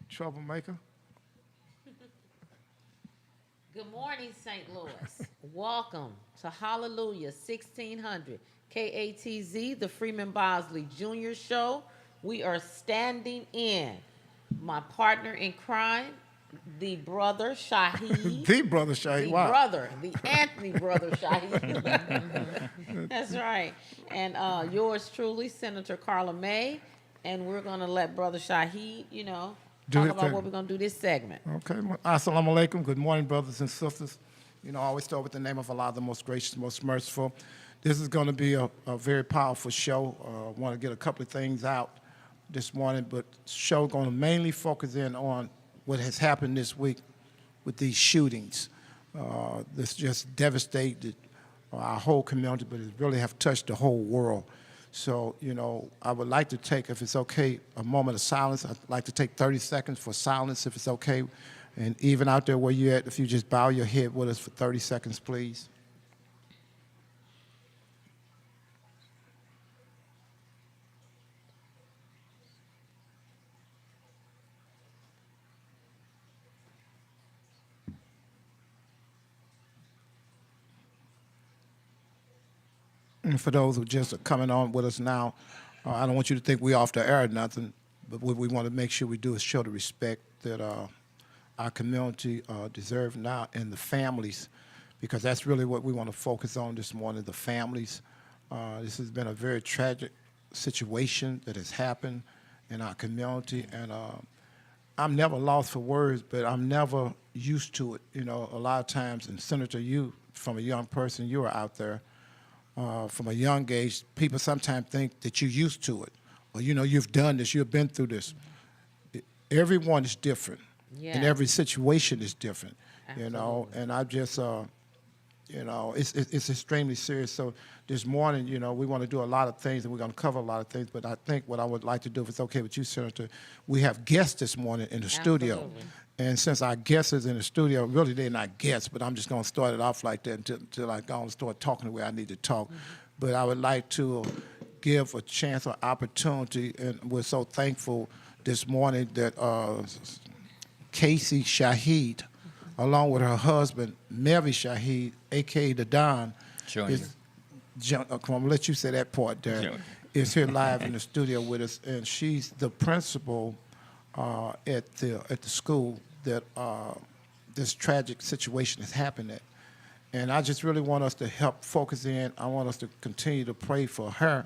Troublemaker. Good morning, St. Louis. Welcome to Hallelujah 1600 KATZ, the Freeman Bosley Jr. Show. We are standing in. My partner in crime, the brother Shaheed. The brother Shaheed. The Wow. brother, the Anthony brother Shaheed. That's right. And yours truly, Senator Carla May. And we're going to let Brother Shaheed, Do talk his about thing. what we're going to do this segment. Okay. Assalamu alaikum. Good morning, brothers and sisters. I always start with the name of Allah, the most gracious, most merciful. This is going to be a very powerful show. I want to get a couple of things out this morning, but show going to mainly focus in on what has happened this week with these shootings. This just devastated our whole community, but it really have touched the whole world. So, I would like to take, if it's okay, a moment of silence. I'd like to take 30 seconds for silence, if it's okay. And even out there where you're at, if you just bow your head with us for 30 seconds, please. And for those who just are coming on with us now, I don't want you to think we're off the air or nothing, but what we want to make sure we do is show the respect that our community deserves now, and the families, because that's really what we want to focus on this morning, the families. This has been a very tragic situation that has happened in our community, and I'm never lost for words, but I'm never used to it. A lot of times, and Senator, you, from a young person, you are out there. From a young age, people sometimes think that you're used to it, or you've done this, you've been through this. Everyone is different, and every situation is different. Absolutely. And I just, it's extremely serious. So this morning, we want to do a lot of things, and we're going to cover a lot of things. But I think what I would like to do, if it's okay with you, Senator, we have guests this morning in the studio. Absolutely. And since our guest is in the studio, really they're not guests, but I'm just going to start it off like that until I go and start talking the way I need to talk. Mm-hmm. But I would like to give a chance or opportunity, and we're so thankful this morning that Casey Shaheed, along with her husband, Mary Shaheed, a.k.a. the Don, Junior. Come on, I'm going to let you say that part, Darren, Junior. is here live in the studio with us, and she's the principal at the school that this tragic situation has happened at. And I just really want us to help focus in. I want us to continue to pray for her,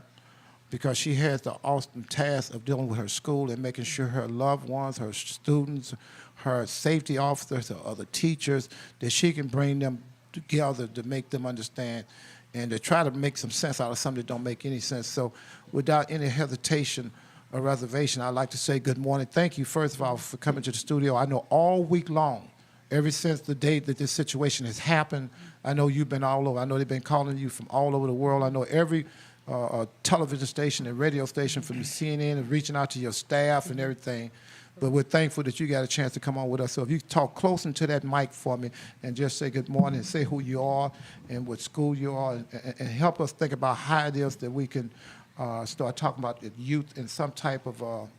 because she has the awesome task of dealing with her school and making sure her loved ones, her students, her safety officers, her other teachers, that she can bring them together to make them understand and to try to make some sense out of something that don't make any sense. So without any hesitation or reservation, I'd like to say good morning. Thank you, first of all, for coming to the studio. I know all week long, ever since the day that this situation has happened, I know you've been all over. I know they've been calling you from all over the world. I know every television station and radio station from the CNN and reaching out to your staff and everything. But we're thankful that you got a chance to come on with us. So if you talk close into that mic for me and just say good morning and say who you are and what school you are, and help us think about how it is that we can start talking about the youth and some type of,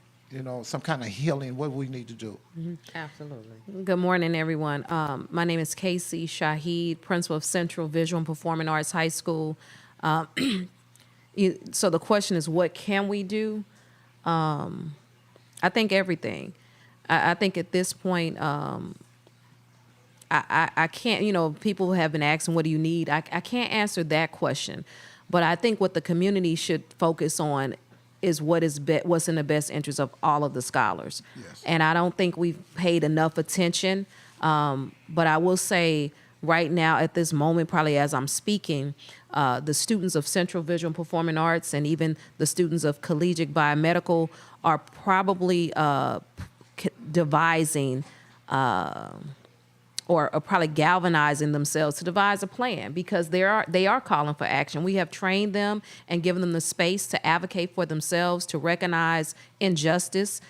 some kind of healing, what we need to do. Mm-hmm. Absolutely. Good morning, everyone. My name is Casey Shaheed, principal of Central Visual and Performing Arts High School. So the question is, what can we do? I think everything. I think at this point, I can't, people have been asking, what do you need? I can't answer that question. But I think what the community should focus on is what's in the best interest of all of the scholars. Yes. And I don't think we've paid enough attention. But I will say right now at this moment, probably as I'm speaking, the students of Central Visual and Performing Arts and even the students of Collegiate Biomedical are probably devising or probably galvanizing themselves to devise a plan, because they are calling for action. We have trained them and given them the space to advocate for themselves, to recognize injustice,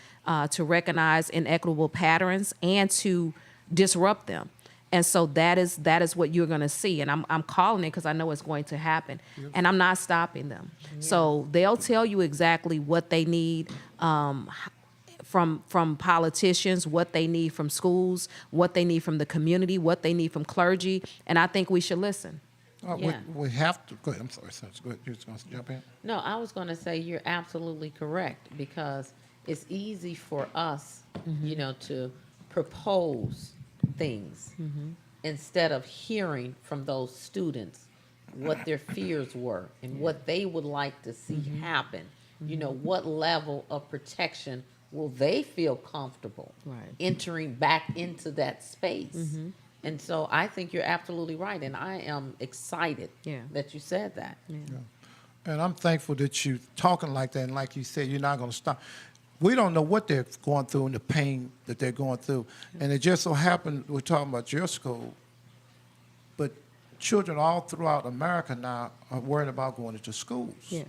to recognize inequitable patterns, and to disrupt them. And so that is what you're going to see. And I'm calling it because I know it's going to happen. Yep. And I'm not stopping them. Yeah. So they'll tell you exactly what they need from politicians, what they need from schools, what they need from the community, what they need from clergy, and I think we should listen. Yeah. We have to. Go ahead. I'm sorry. Go ahead. You was going to jump in? No, I was going to say you're absolutely correct because it's easy for us, to propose things instead of hearing from those students what their fears were and what they would like to see happen. What level of protection will they feel comfortable Right. entering back into that space? And so I think you're absolutely right, and I am excited that you said that. And I'm thankful that you're talking like that, and like you said, you're not going to stop. We don't know what they're going through and the pain that they're going through. And it just so happened, we're talking about your school, but children all throughout America now are worried about going into schools. Yeah.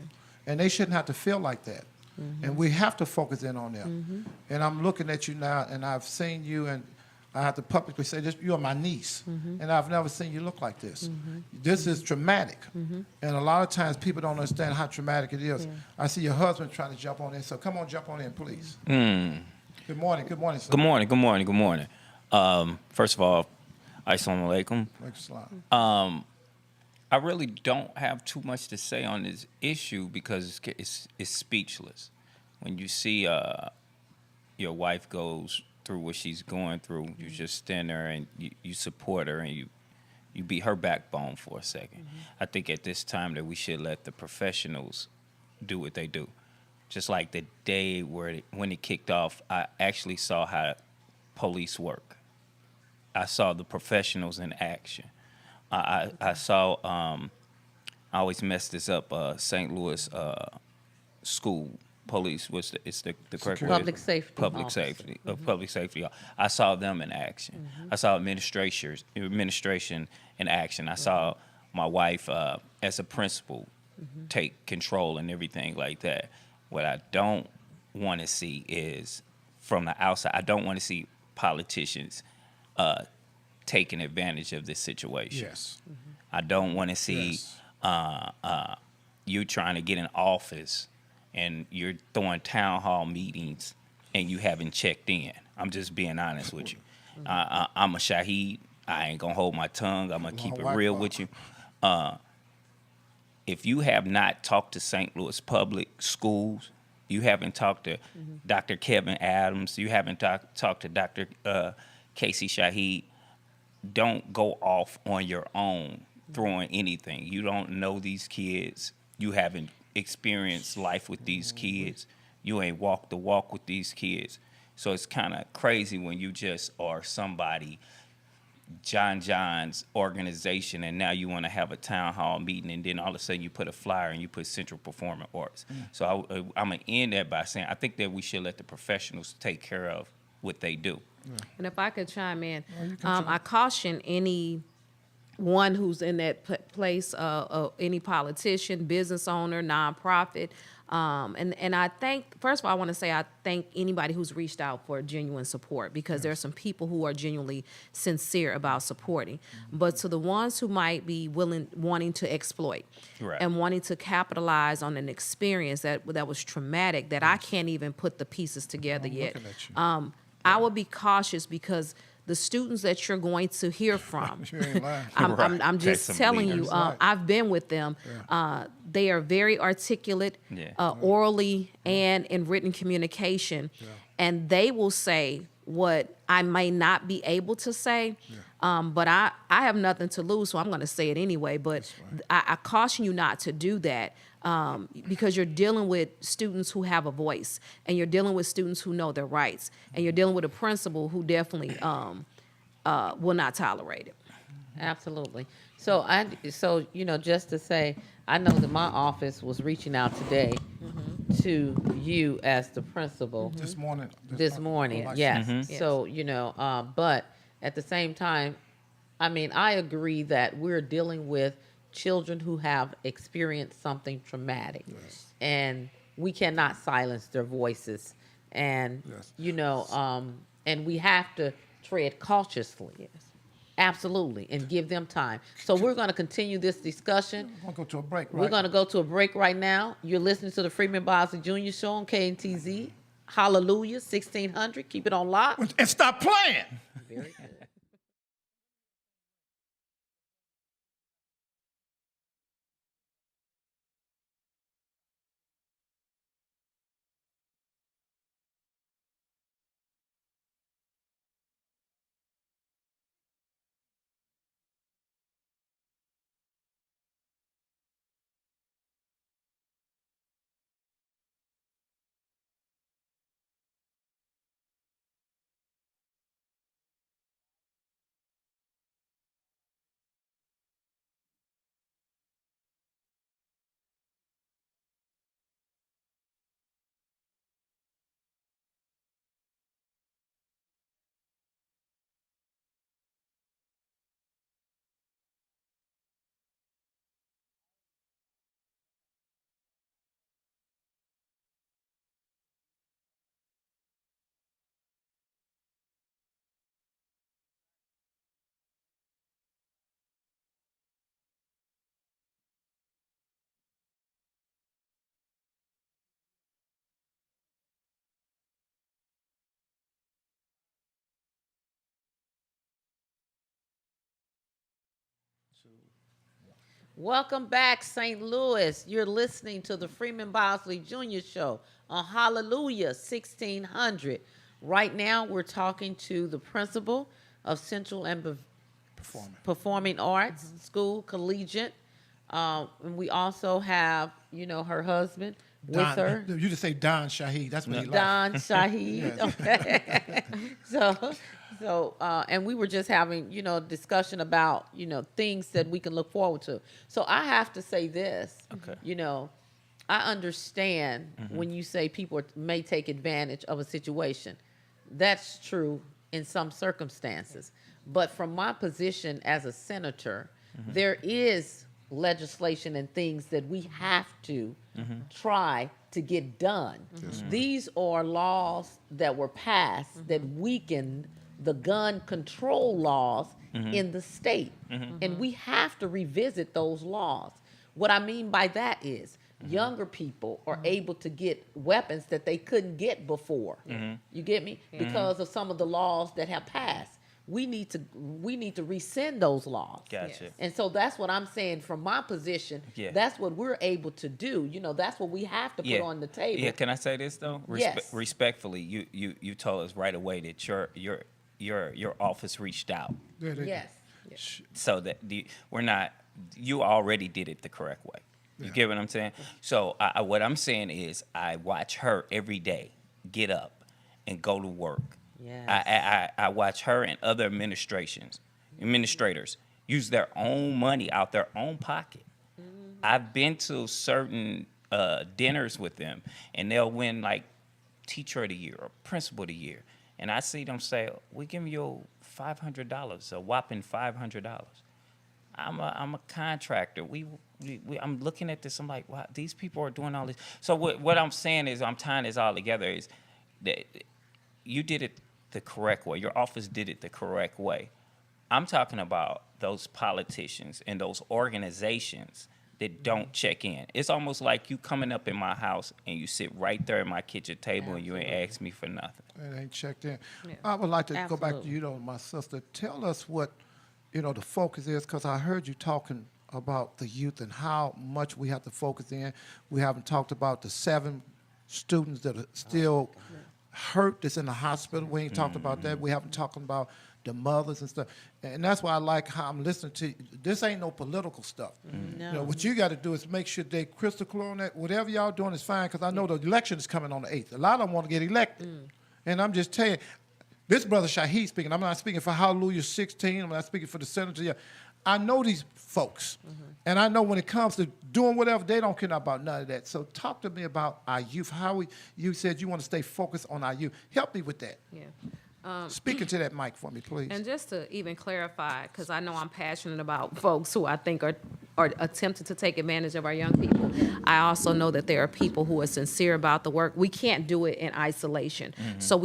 And they shouldn't have to feel like that. And we have to focus in on them. And I'm looking at you now, and I've seen you, and I have to publicly say this, you're my niece, and I've never seen you look like this. This is traumatic. And a lot of times people don't understand how traumatic it is. I see your husband trying to jump on in, so come on, jump on in, please. Good morning, sir. Good morning. First of all, Assalamu alaikum. Thanks a lot. I really don't have too much to say on this issue because it's speechless. When you see your wife goes through what she's going through, you just stand there and you support her and you be her backbone for a second. I think at this time that we should let the professionals do what they do. Just like the day when it kicked off, I actually saw how police work. I saw the professionals in action. I saw, I always mess this up, St. Louis school police, it's the correct word? Public safety Public officer. safety, public safety. I saw them in action. I saw administration in action. I saw my wife as a principal take control and everything like that. What I don't want to see is from the outside, I don't want to see politicians taking advantage of this situation. Yes. I don't want to see Yes. you trying to get in office and you're throwing town hall meetings and you haven't checked in. I'm just being honest with you. I'm a Shaheed. I ain't going to hold my tongue. I'm going to keep it real with you. If you have not talked to St. Louis public schools, you haven't talked to Dr. Kevin Adams, you haven't talked to Dr. Casey Shaheed, don't go off on your own throwing anything. You don't know these kids. You haven't experienced life with these kids. You ain't walked the walk with these kids. So it's kind of crazy when you just are somebody, John's organization, and now you want to have a town hall meeting, and then all of a sudden you put a flyer and you put Central Performing Arts. So I'm going to end that by saying I think that we should let the professionals take care of what they do. And if I could chime in, I caution anyone who's in that place, any politician, business owner, nonprofit, and I think, first of all, I want to say I thank anybody who's reached out for genuine support, because there are some people who are genuinely sincere about supporting. But to the ones who might be wanting to exploit Right. and wanting to capitalize on an experience that was traumatic, that I can't even put the pieces together yet. looking at you. I will be cautious, because the students that you're going to hear from, You ain't lying. I'm just That's telling some you, leaders. Right. I've been with them. They are very articulate, orally and in written communication, and they will say what I may not be able to say. But I have nothing to lose, so I'm going to say it anyway. But I caution you not to do that, because you're dealing with students who have a voice, and you're dealing with students who know their rights, and you're dealing with a principal who definitely will not tolerate it. Absolutely. So just to say, I know that my office was reaching out today to you as the principal. This morning. This morning, Like- yes. Yes. So, but at the same time, I mean, I agree that we're dealing with children who have experienced something traumatic. Yes. And we cannot silence their voices. And, Yes. and we have to tread cautiously. Yes. Absolutely. And give them time. So we're going to continue this discussion. We're going to go to a break, right? We're going to go to a break right now. You're listening to the Freeman Bosley Jr. Show on KNTZ Hallelujah, 1600. Keep it on lock. And stop playing. Very good. Welcome back, St. Louis. You're listening to the Freeman Bosley Jr. Show on Hallelujah 1600. Right now, we're talking to the principal of Central and Performing Arts School, Collegiate. And we also have, her husband with her. You just say Don Shahid. That's what he likes. Don Shahid. Okay. And we were just having, discussion about, things that we can look forward to. So I have to say this. Okay. I understand when you say people may take advantage of a situation. That's true in some circumstances. But from my position as a senator, there is legislation and things that we have to try to get done. These are laws that were passed that weakened the gun control laws in the state. And we have to revisit those laws. What I mean by that is younger people are able to get weapons that they couldn't get before. You get me? Because of some of the laws that have passed. We need to rescind those laws. Gotcha. And so that's what I'm saying from my position. Yeah. That's what we're able to do. That's what we have to put on the table. Yeah, can I say this though? Yes. Respectfully, you told us right away that your office reached out. Yes. So that you already did it the correct way. You get what I'm saying? So what I'm saying is I watch her every day get up and go to work. Yes. I watch her and other administrators use their own money out their own pocket. I've been to certain dinners with them, and they'll win like teacher of the year or principal of the year. And I see them say, "We give you $500, a whopping $500." I'm a contractor. I'm looking at this. I'm like, wow, these people are doing all this. So what I'm saying is, I'm tying this all together is that you did it the correct way. Your office did it the correct way. I'm talking about those politicians and those organizations that don't check in. It's almost like you coming up in my house and you sit right there at my kitchen table and you ain't ask me for nothing. It ain't checked in. Yeah. I would like to go back to Absolutely. my sister. Tell us what, the focus is, because I heard you talking about the youth and how much we have to focus in. We haven't talked about the 7 students that are still hurt that's in the hospital. We ain't talked about that. We haven't talked about the mothers and stuff. And that's why I like how I'm listening to you. This ain't no political stuff. No. What you got to do is make sure they crystal clear on that. Whatever y'all doing is fine, because I know the election is coming on the 8th. A lot of them want to get elected. And I'm just telling you, this brother Shahid speaking. I'm not speaking for Hallelujah 16. I'm not speaking for the senator. Yeah. I know these folks. And I know when it comes to doing whatever, they don't care about none of that. So talk to me about our youth. You said you want to stay focused on our youth. Help me with that. Yeah. Speaking to that mic for me, please. And just to even clarify, because I know I'm passionate about folks who I think are attempting to take advantage of our young people, I also know that there are people who are sincere about the work. We can't do it in isolation. So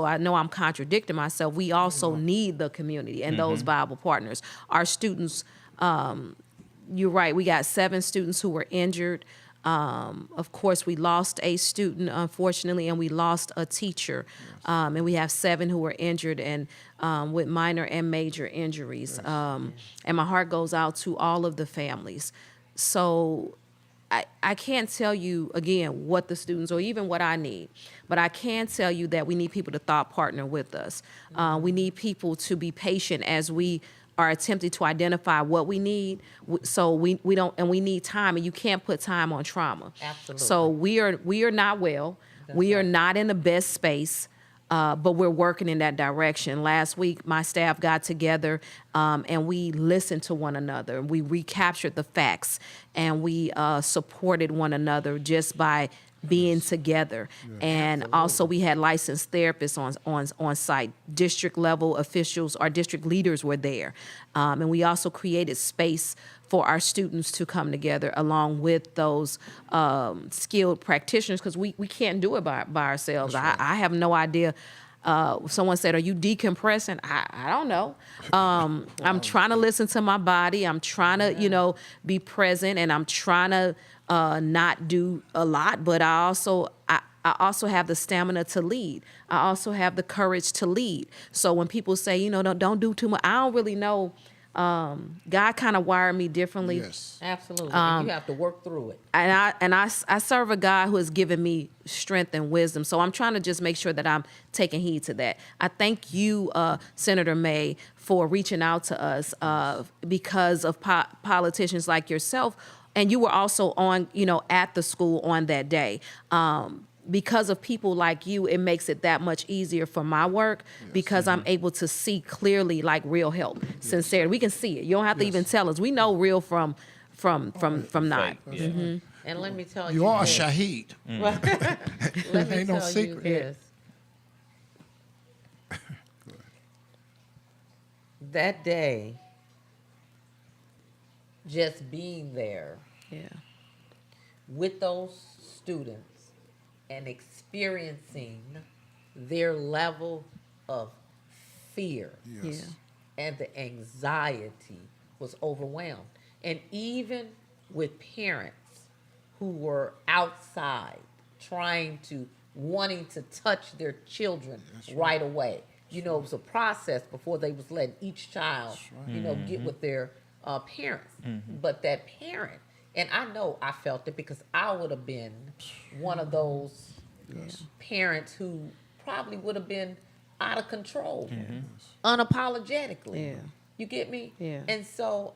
I know I'm contradicting myself. We also need the community and those Bible partners. Our students, you're right, we got 7 students who were injured. Of course, we lost a student, unfortunately, and we lost a teacher. And we have 7 who were injured and with minor and major injuries. And my heart goes out to all of the families. So I can't tell you, again, what the students or even what I need, but I can tell you that we need people to thought partner with us. We need people to be patient as we are attempting to identify what we need. So we don't, and we need time, and you can't put time on trauma. Absolutely. So we are not well. We are not in the best space. But we're working in that direction. Last week, my staff got together and we listened to one another. We recaptured the facts and we supported one another just by being together. And also, we had licensed therapists on site. District level officials, our district leaders were there. And we also created space for our students to come together along with those skilled practitioners, because we can't do it by ourselves. I have no idea. Someone said, "Are you decompressing?" I don't know. I'm trying to listen to my body. I'm trying to, be present, and I'm trying to not do a lot. But I also have the stamina to lead. I also have the courage to lead. So when people say, don't do too much, I don't really know. God kind of wired me differently. Yes. Absolutely. And you have to work through it. And I serve a God who has given me strength and wisdom. So I'm trying to just make sure that I'm taking heed to that. I thank you, Senator May, for reaching out to us because of politicians like yourself. And you were also on, at the school on that day. Because of people like you, it makes it that much easier for my work because I'm able to see clearly, like real help, sincerity. We can see it. You don't have to even tell us. We know real from not. Yeah. And let me tell you. You are a this. Shaheed. Let me Ain't no tell you secret. this. That day, just being there Yeah. with those students and experiencing their level of fear Yes. and the anxiety was overwhelmed. And even with parents who were outside wanting to touch their children right away. It was a process before they was letting each child, get with their parents. But that parent, and I know I felt it because I would have been one of those parents who probably would have been out of control, unapologetically. Yeah. You get me? Yeah. And so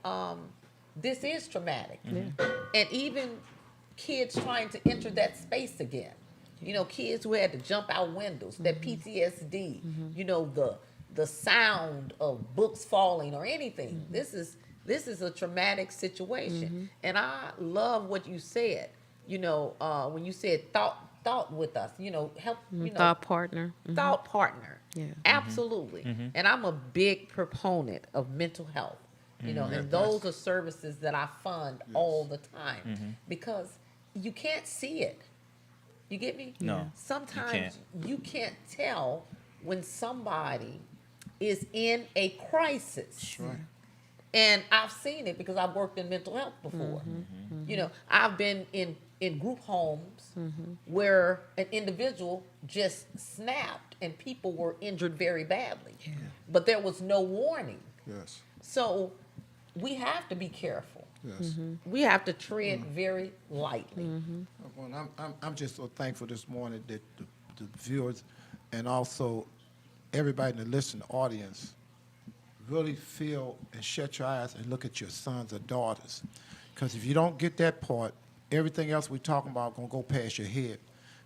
this is traumatic. And even kids trying to enter that space again. Kids who had to jump out windows, that PTSD, the sound of books falling or anything. This is a traumatic situation. And I love what you said, when you said thought with us, help, Thought partner. thought partner. Yeah. Absolutely. And I'm a big proponent of mental health, and those are services that I fund all the time because you can't see it. You get me? No. Sometimes you can't tell when somebody is in a crisis. That's right. And I've seen it because I've worked in mental health before. I've been in group homes where an individual just snapped and people were injured very badly. But there was no warning. Yes. So we have to be careful. Yes. We have to tread very lightly. Well, I'm just so thankful this morning that the viewers and also everybody in the listening audience really feel and shut your eyes and look at your sons or daughters. Because if you don't get that part, everything else we're talking about going to go past your head.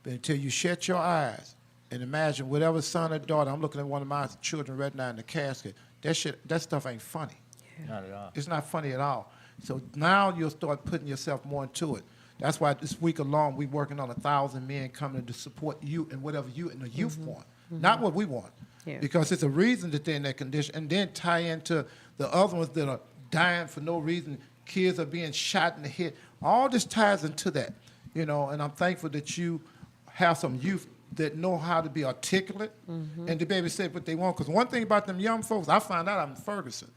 But until you shut your eyes and imagine whatever son or daughter, I'm looking at one of my children right now in the casket, that stuff ain't funny. Not at all. It's not funny at all. So now you'll start putting yourself more into it. That's why this week alone we're working on 1,000 men coming to support you and whatever you and the youth want, not what we want. Yeah. Because it's a reason that they're in that condition, and then tie into the other ones that are dying for no reason. Kids are being shot in the head. All this ties into that, and I'm thankful that you have some youth that know how to be articulate and to be able to say what they want. Because one thing about them young folks, I found out I'm in Ferguson.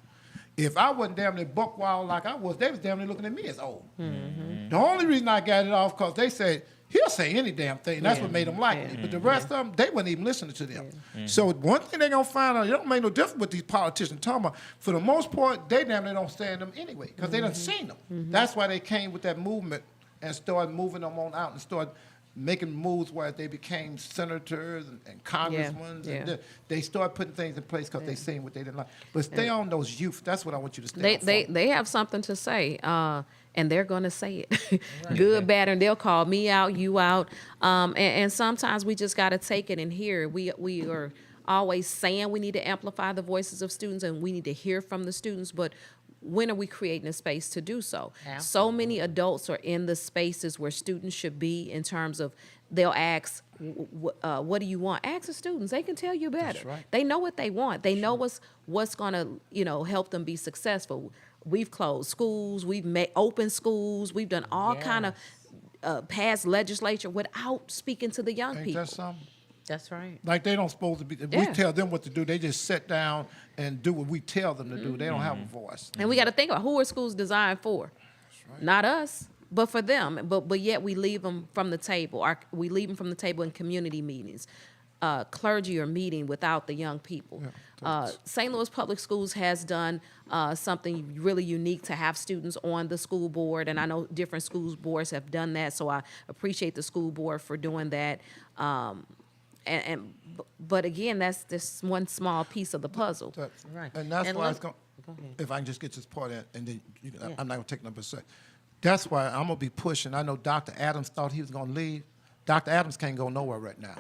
If I wasn't damn near buck wild like I was, they was damn near looking at me as old. The only reason I got it off because they said, he'll say any damn thing. And that's what made them like me. But the rest of them, they wasn't even listening to them. So one thing they going to find out, it don't make no difference what these politicians talking about. For the most part, they damn near don't stand them anyway because they done seen them. That's why they came with that movement and started moving them on out and started making moves where they became senators and congressmen. Yeah. And they started putting things in place because they seen what they didn't like. But stay on those youth. That's what I want you to stay on. They have something to say, and they're going to say it, good, bad, and they'll call me out, you out, and sometimes we just got to take it and hear it. We are always saying we need to amplify the voices of students and we need to hear from the students, but when are we creating a space to do so? Absolutely. So many adults are in the spaces where students should be in terms of they'll ask, what do you want? Ask the students. They can tell you better. That's right. They know what they want. They know what's going to, help them be successful. We've closed schools. We've open schools. We've done all kind of passed legislature without speaking to the young Ain't people. that something? That's right. Like they don't supposed to be. If we tell them what to do, they just sit down and do what we tell them to do. They don't have a voice. And we got to think about who are schools designed for? Not us, but for them. But yet we leave them from the table. We leave them from the table in community meetings. Clergy are meeting without the young people. St. Louis Public Schools has done something really unique to have students on the school board, and I know different school boards have done that, so I appreciate the school board for doing that. But again, that's just one small piece of the puzzle. Right. And that's And why let- it's going. Go ahead. If I can just get this part in, and then I'm not gonna take number six. That's why I'm gonna be pushing. I know Dr. Adams thought he was gonna leave. Dr. Adams can't go nowhere right now.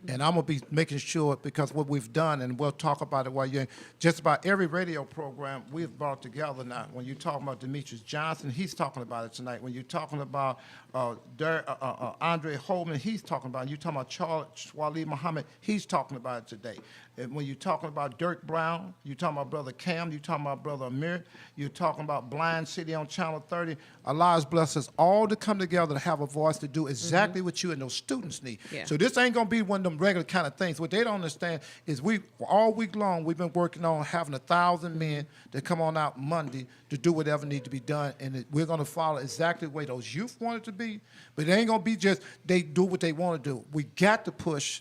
And I'm gonna be making sure, because what we've done, and we'll talk about it while you're just about every radio program we've brought together now. When you're talking about Demetrius Johnson, he's talking about it tonight. When you're talking about Andre Holman, he's talking about it. You're talking about Charles Waleed Muhammad, he's talking about it today. And when you're talking about Dirk Brown, you're talking about Brother Cam, you're talking about Brother Amir, you're talking about Blind City on Channel 30. Allah has blessed us all to come together to have a voice to do exactly what you and those students need. Yeah. So this ain't gonna be one of them regular kind of things. What they don't understand is all week long we've been working on having 1,000 men that come on out Monday to do whatever needs to be done, and we're gonna follow exactly the way those youth want it to be. But it ain't gonna be just they do what they want to do. We got to push.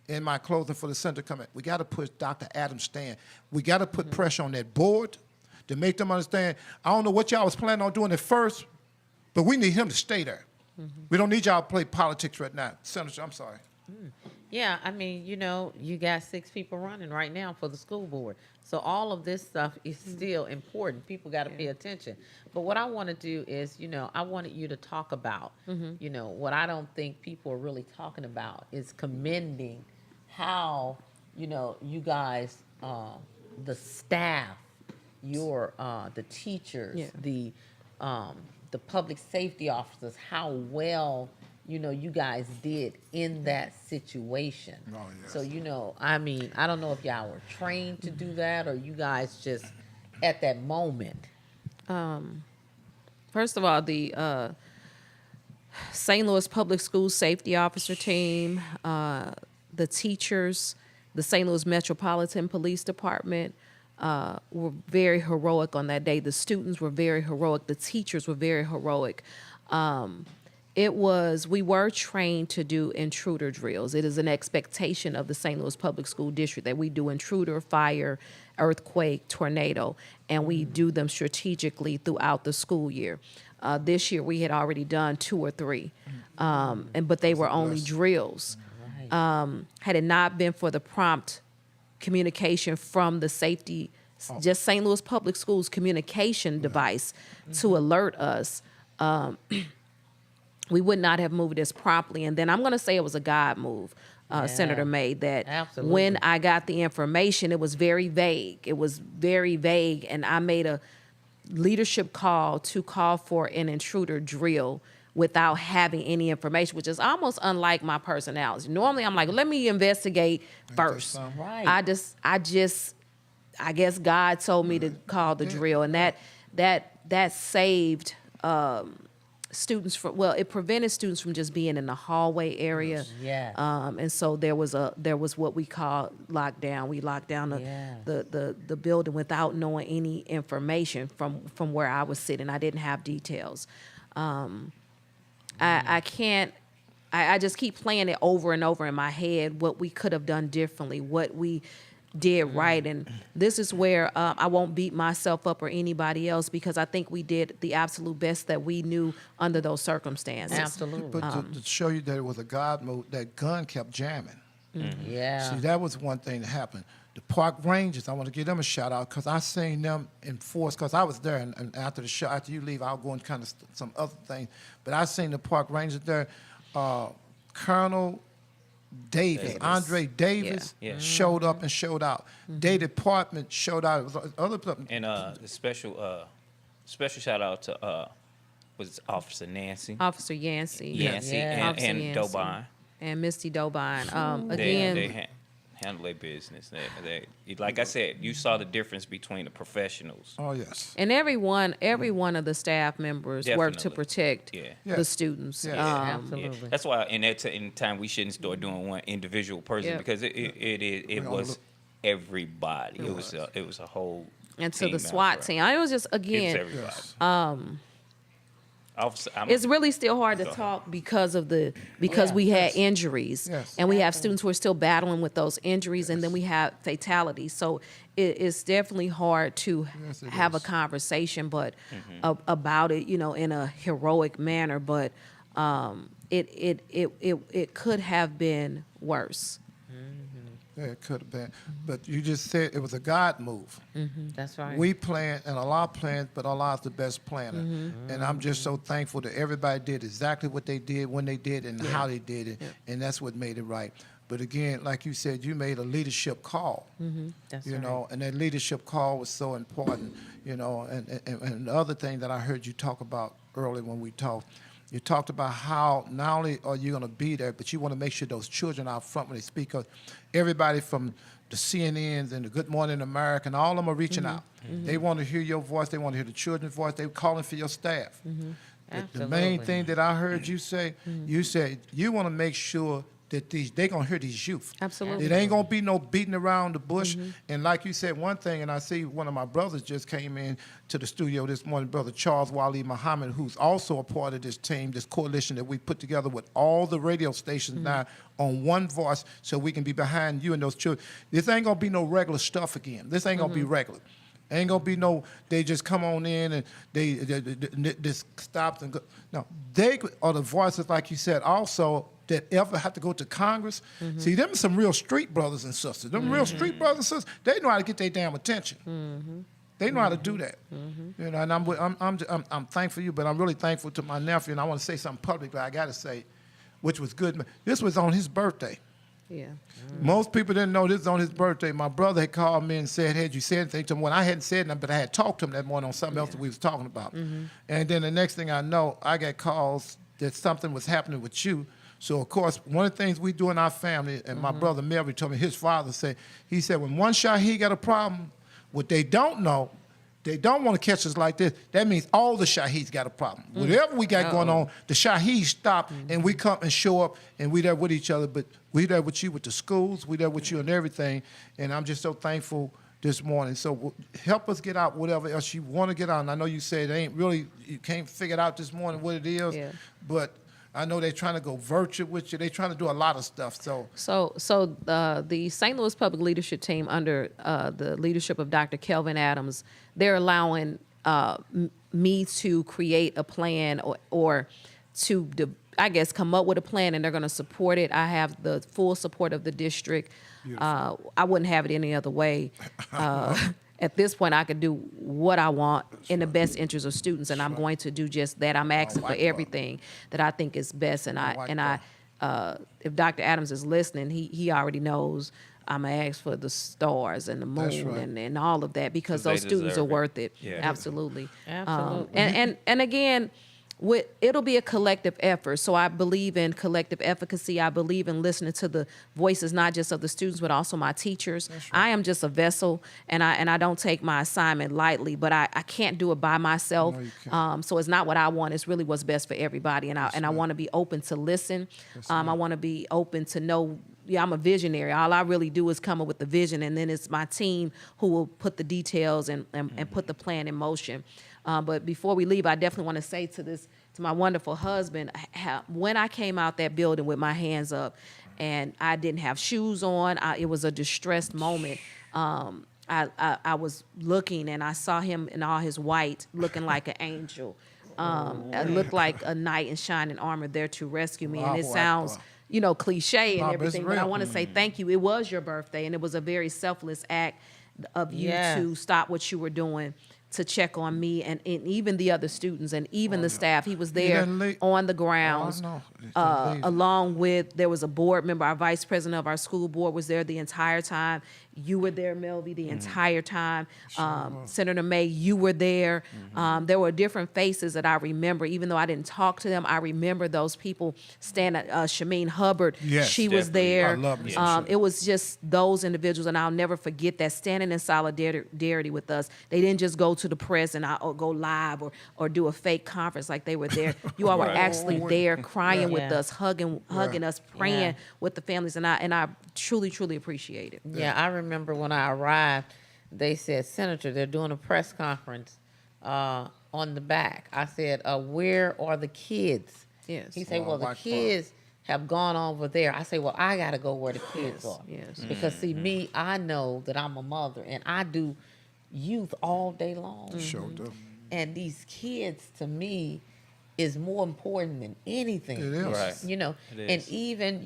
In my closing for the center coming, we got to push Dr. Adams' stand. We got to put pressure on that board to make them understand. I don't know what y'all was planning on doing at first, but we need him to stay there. We don't need y'all to play politics right now. Senator, I'm sorry. Yeah, I mean, you got 6 people running right now for the school board. So all of this stuff is still important. People got to pay attention. But what I want to do is, I wanted you to talk about, what I don't think people are really talking about is commending how, you guys, the staff, the teachers, Yeah. the public safety officers, how well you guys did in that situation. Oh, yes. So, I mean, I don't know if y'all were trained to do that or you guys just at that moment. First of all, the St. Louis Public Schools Safety Officer team, the teachers, the St. Louis Metropolitan Police Department were very heroic on that day. The students were very heroic. The teachers were very heroic. We were trained to do intruder drills. It is an expectation of the St. Louis Public School District that we do intruder, fire, earthquake, tornado, and we do them strategically throughout the school year. This year we had already done 2 or 3, but they were only drills. Had it not been for the prompt communication from the safety, just St. Louis Public Schools communication device to alert us, we would not have moved as promptly. And then I'm going to say it was a God move, Senator made, that Absolutely. when I got the information, it was very vague. It was very vague, and I made a leadership call to call for an intruder drill without having any information, which is almost unlike my personality. Normally, I'm like, let me investigate first. Right. I guess God told me to call the drill, and that saved students from, well, it prevented students from just being in the hallway area. Yes. And so there was what we call lockdown. We locked down Yes. the building without knowing any information from where I was sitting. I didn't have details. I can't. I just keep playing it over and over in my head what we could have done differently, what we did right, and this is where I won't beat myself up or anybody else, because I think we did the absolute best that we knew under those circumstances. Absolutely. But to show you that it was a God move, that gun kept jamming. Yeah. See, that was one thing that happened. The park rangers, I want to give them a shout out because I seen them in force, because I was there, and after the show, after you leave, I'll go and kind of some other things. But I seen the park rangers there. Colonel Davis, Andre Davis, Yeah. Yeah. showed up and showed out. Their department showed out. It was other department. And the special shout out to was Officer Nancy. Officer Yancey. Yancey Yeah. Officer and Yancey. Dobine. And Misty Dobine. They Again, handle their business. They, like I said, you saw the difference between the professionals. Oh, yes. and every one of the staff members worked to Definitely. protect Yeah. Yeah. the students. Yeah. Yeah, Absolutely. that's why in time we shouldn't start doing one individual person Yep. because it don't was look- everybody. It was a whole And to team the SWAT effort. team. I was just, It was again, everybody. Yes. Officer, it's really still hard to talk because we had injuries, Yes. and we have students who are still battling with those injuries, and then we have fatalities. So it's definitely hard to Yes, it have a is. conversation, but about it, in a heroic manner. But it could have been worse. Yeah, it could have been. But you just said it was a God move. That's right. We plan, and Allah plans, but Allah's the best planner. And I'm just so thankful that everybody did exactly what they did, when they did, and how they did it. And that's what made it right. But again, like you said, you made a leadership call. That's You right. know, and that leadership call was so important. And the other thing that I heard you talk about earlier when we talked, you talked about how not only are you going to be there, but you want to make sure those children are out front when they speak. Because everybody from the CNNs and the Good Morning America, and all of them are reaching out. They want to hear your voice. They want to hear the children's voice. They're calling for your staff. The main Absolutely. thing that I heard you say, you said you want to make sure that they're going to hear these youth. Absolutely. It ain't going to be no beating around the bush. And like you said, one thing, and I see one of my brothers just came in to the studio this morning, Brother Charles Wali Muhammad, who's also a part of this team, this coalition that we put together with all the radio stations now on one voice so we can be behind you and those children. This ain't going to be no regular stuff again. This ain't going to be regular. Ain't gonna be no, they just come on in and they just stops and go. No, they are the voices, like you said, also that ever have to go to Congress. See, them are some real street brothers and sisters. Them real street brothers and sisters, they know how to get their damn attention. They know how to do that. And I'm thankful for you, but I'm really thankful to my nephew, and I want to say something publicly. I got to say, which was good. This was on his birthday. Yeah. Most people didn't know this was on his birthday. My brother had called me and said, had you said anything to him? Well, I hadn't said nothing, but I had talked to him that morning on something else that we was talking about. And then the next thing I know, I got calls that something was happening with you. So, of course, one of the things we do in our family, and my brother Mary told me, his father said, he said, when one Shaheed got a problem, what they don't know, they don't want to catch us like this. That means all the Shaheeds got a problem. Whatever we got going on, the Shaheeds stop, and we come and show up, and we there with each other. But we there with you with the schools. We there with you and everything. And I'm just so thankful this morning. So help us get out whatever else you want to get out. And I know you said it ain't really, you can't figure it out this morning what it is. Yeah. But I know they're trying to go virtual with you. They're trying to do a lot of stuff. So the St. Louis Public Leadership Team, under the leadership of Dr. Kelvin Adams, they're allowing me to create a plan or to, I guess, come up with a plan, and they're going to support it. I have the full support of the district. I wouldn't have it any other way. At this point, I could do what I want in the best interest of students, and I'm going to do just that. I'm asking for everything that I think is best, and if Dr. Adams is listening, he already knows I'm gonna ask for the stars and the That's moon right. and all of that, because 'Cause they those students are deserve it. worth it. Yeah. Absolutely. Absolutely. And again, it'll be a collective effort. So I believe in collective efficacy. I believe in listening to the voices, not just of the students, but also my teachers. I am just a vessel, and I don't take my assignment lightly, but I can't do it by myself. No, you can't. So it's not what I want. It's really what's best for everybody. And I want to be open to listen. I want to be open to know. Yeah, I'm a visionary. All I really do is come up with the vision, and then it's my team who will put the details and put the plan in motion. But before we leave, I definitely want to say to my wonderful husband, when I came out that building with my hands up, and I didn't have shoes on, it was a distressed moment. I was looking, and I saw him in all his white, looking like an angel. It looked like a knight in shining armor there to rescue me. And it Allahu sounds, Akbar. cliche and No, but it's everything, but I real. want to say thank you. It was your birthday, and it was a very selfless act of you Yes. to stop what you were doing to check on me and even the other students and even the staff. He was there didn't leave- on the grounds, Oh, I know. He didn't leave. along with, there was a board member, our vice president of our school board was there the entire time. You were there, Melvie, the entire time. Senator May, you were there. There were different faces that I remember, even though I didn't talk to them. I remember those people standing. Shameen Hubbard, Yes, she was definitely. there. I love Miss Shameen. It was just those individuals, and I'll never forget that, standing in solidarity with us. They didn't just go to the press and or go live or do a fake conference like they were there. You all were Right. actually there, crying with Yeah. us, hugging us, praying Yeah. with the families, and I truly appreciate it. Yeah, I remember when I arrived, they said, Senator, they're doing a press conference on the back. I said, where are the kids? Yes. He said, Oh, well, the white kids have gone over there. I say, well, I got to go where the kids are. yes. Because, see, me, I know that I'm a mother, and I do youth all day long. Sure do. And these kids, to me, is more important than anything. It is. Right. You know, It and is. even,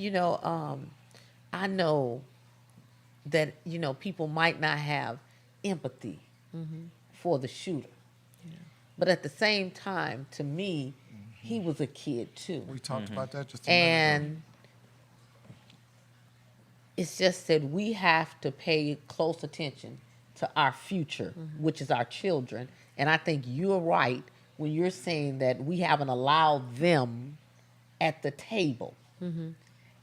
I know that, people might not have empathy for the shooter. But at the same time, to me, he was a kid too. We talked about that just a minute ago. And it's just that we have to pay close attention to our future, which is our children. And I think you're right when you're saying that we haven't allowed them at the table.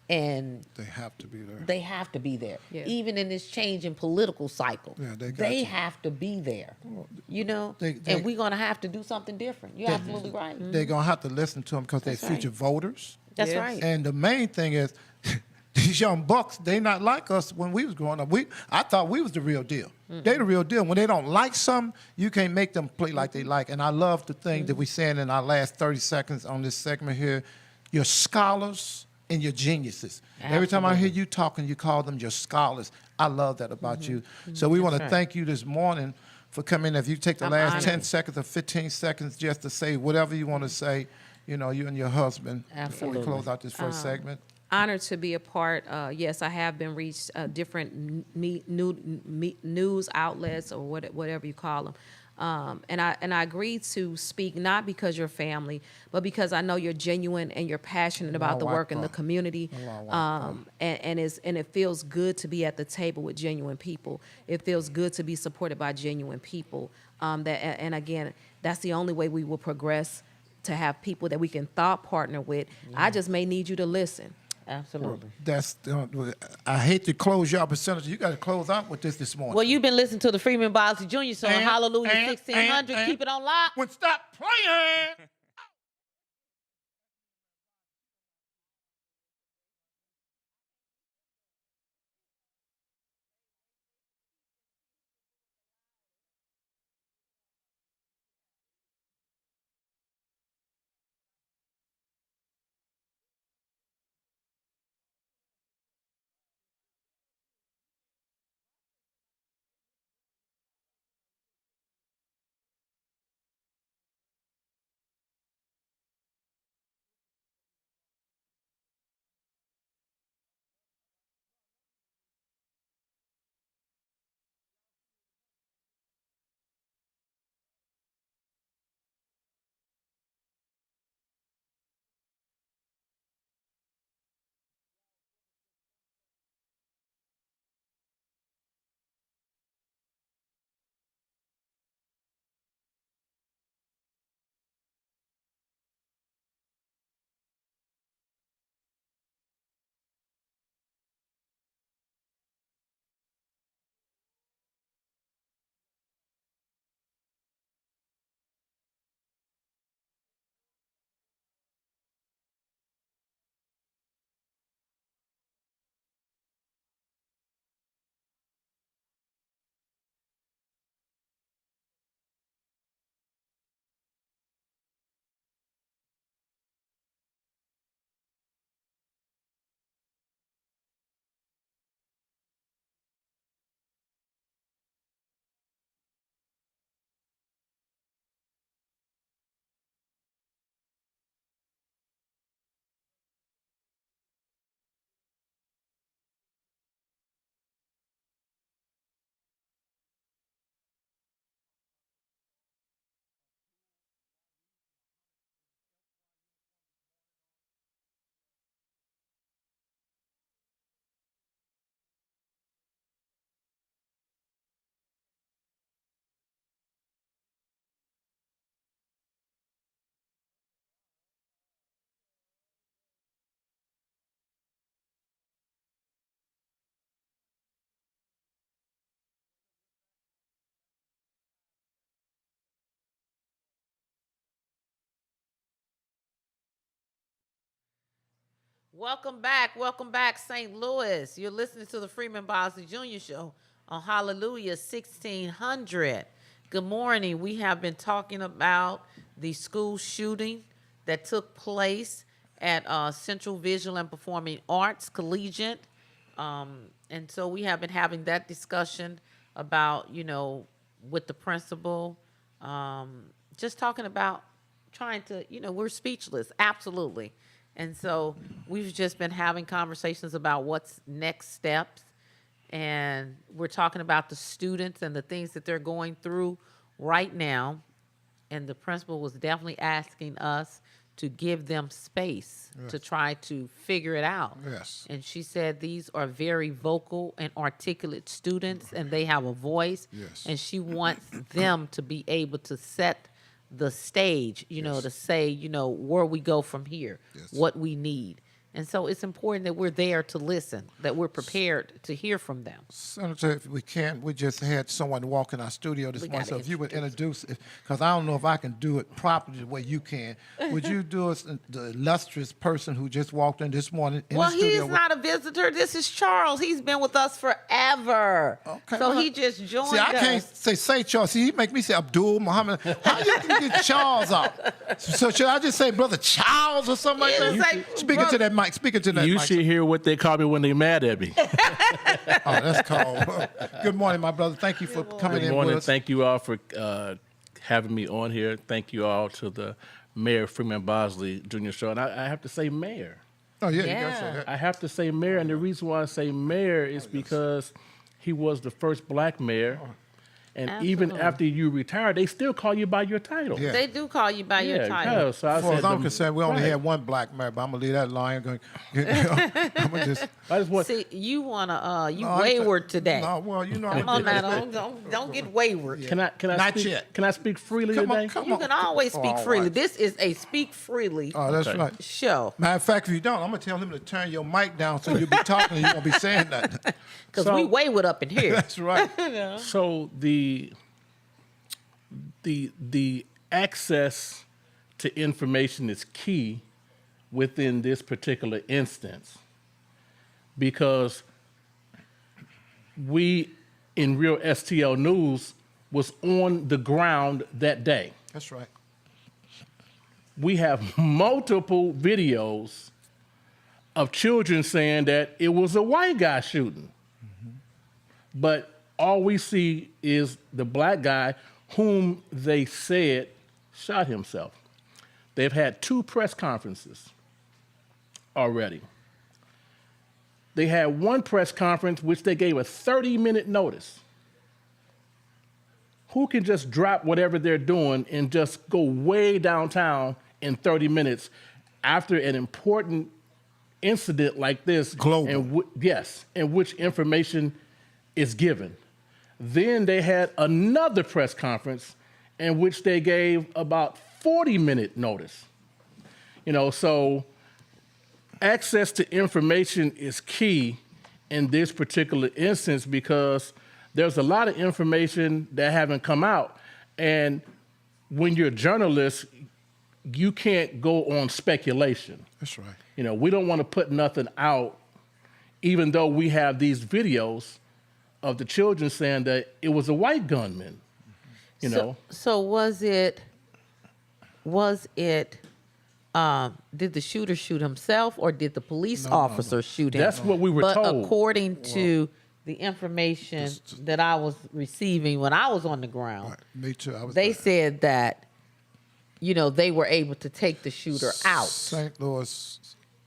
And They have to be there. they have to be there. Yeah. Even in this change in political cycle, Yeah, they got to. have to be there. they- And we're going to have to do something different. You're absolutely right. They're going to have to listen to them because they're That's right. future voters. That's Yes. right. And the main thing is, these young bucks, they not like us when we was growing up. I thought we was the real deal. They the real deal. When they don't like something, you can't make them play like they like. And I love the thing that we saying in our last 30 seconds on this segment here. Your scholars and your geniuses. Every time I hear you talking, you call them your scholars. I love that about you. So we want to right. thank you this morning for coming. If you take the I'm last honored. 10 seconds or 15 seconds just to say whatever you want to say, you and your husband, before Absolutely. we close out this first segment. Honored to be a part. Yes, I have been reached different news outlets or whatever you call them. And I agreed to speak not because you're family, but because I know you're genuine and you're passionate about the Allahu work in the Akbar. community. Allahu Akbar. And it feels good to be at the table with genuine people. It feels good to be supported by genuine people. And again, that's the only way we will progress, to have people that we can thought partner with. I just may need you to listen. Absolutely. That's I hate to close you out, but Senator, you got to close out with this morning. Well, you've been listening to the Freeman Bosley Jr. Show on And- Hallelujah and- 1600. and- Keep it on lock. When stop playing. Welcome back, St. Louis. You're listening to the Freeman Bosley Jr. Show on Hallelujah 1600. Good morning. We have been talking about the school shooting that took place at Central Visual and Performing Arts Collegiate. And so we have been having that discussion about, with the principal, just talking about trying to, we're speechless, absolutely. And so we've just been having conversations about what's next steps. And we're talking about the students and the things that they're going through right now. And the principal was definitely asking us to give them space to try to figure it out. Yes. And she said these are very vocal and articulate students, and they have a voice. Yes. And she wants them to be able to set the stage, to say, where we go from here, what we need. And so it's important that we're there to listen, that we're prepared to hear from them. Senator, if we can, we just had someone walk in our studio this We morning. gotta So if you would introduce, because I don't know if I can do it properly the way you can, would you do us the illustrious person who just walked in this morning in Well, the studio? he's not a visitor. This is Charles. He's been with us forever. Okay, So well, he just joined See, I us. can't say Charles. See, he make me say Abdul Muhammad. How you can get Charles out? So should I just say Brother Charles or something like Yeah, that? it's like, Speaking to that mic. Speaking to that You mic. should hear what they call me when they mad at me. Oh, that's cold. Good morning, my brother. Thank you for coming Good in morning. with us. Thank you all for having me on here. Thank you all to the Mayor Freeman Bosley Jr. Show. And I have to say mayor. Oh, yeah, you Yeah. gotta say that. I have to say mayor. And the reason why I say mayor is because he was the first black mayor. And even Absolutely. after you retire, they still call you by your title. Yeah. They do call you by your Yeah, title. so I As far said as I'm the- concerned, we only right. had one black mayor, but I'm gonna leave that line. I'm gonna just. I just want, See, you wanna you No, I- wayward today. No, well, you know, I'm Come on gonna now, don't get wayward. can I Not speak, yet. Can I speak freely Come on, today? come You on. can always Oh, speak all freely. right. This is a speak freely Oh, that's Okay. right. show. Matter of fact, if you don't, I'm gonna tell him to turn your mic down so you'll be talking and you won't be saying nothing. Because So- we wayward up in here. That's right. So the access to information is key within this particular instance because we in Real STL News was on the ground that day. That's right. We have multiple videos of children saying that it was a white guy shooting. But all we see is the black guy whom they said shot himself. They've had 2 press conferences already. They had one press conference which they gave a 30-minute notice. Who can just drop whatever they're doing and just go way downtown in 30 minutes after an important incident like this? Global. And yes, in which information is given. Then they had another press conference in which they gave about 40-minute notice. So access to information is key in this particular instance because there's a lot of information that haven't come out. And when you're a journalist, you can't go on speculation. That's right. We don't want to put nothing out, even though we have these videos of the children saying that it was a white gunman. So was it did the shooter shoot himself or did the police officer shoot him? That's what we were but told. according to the information that I was receiving when I was on the ground, Right. Me too. I was they there. said that, they were able to take the shooter out. St. Louis.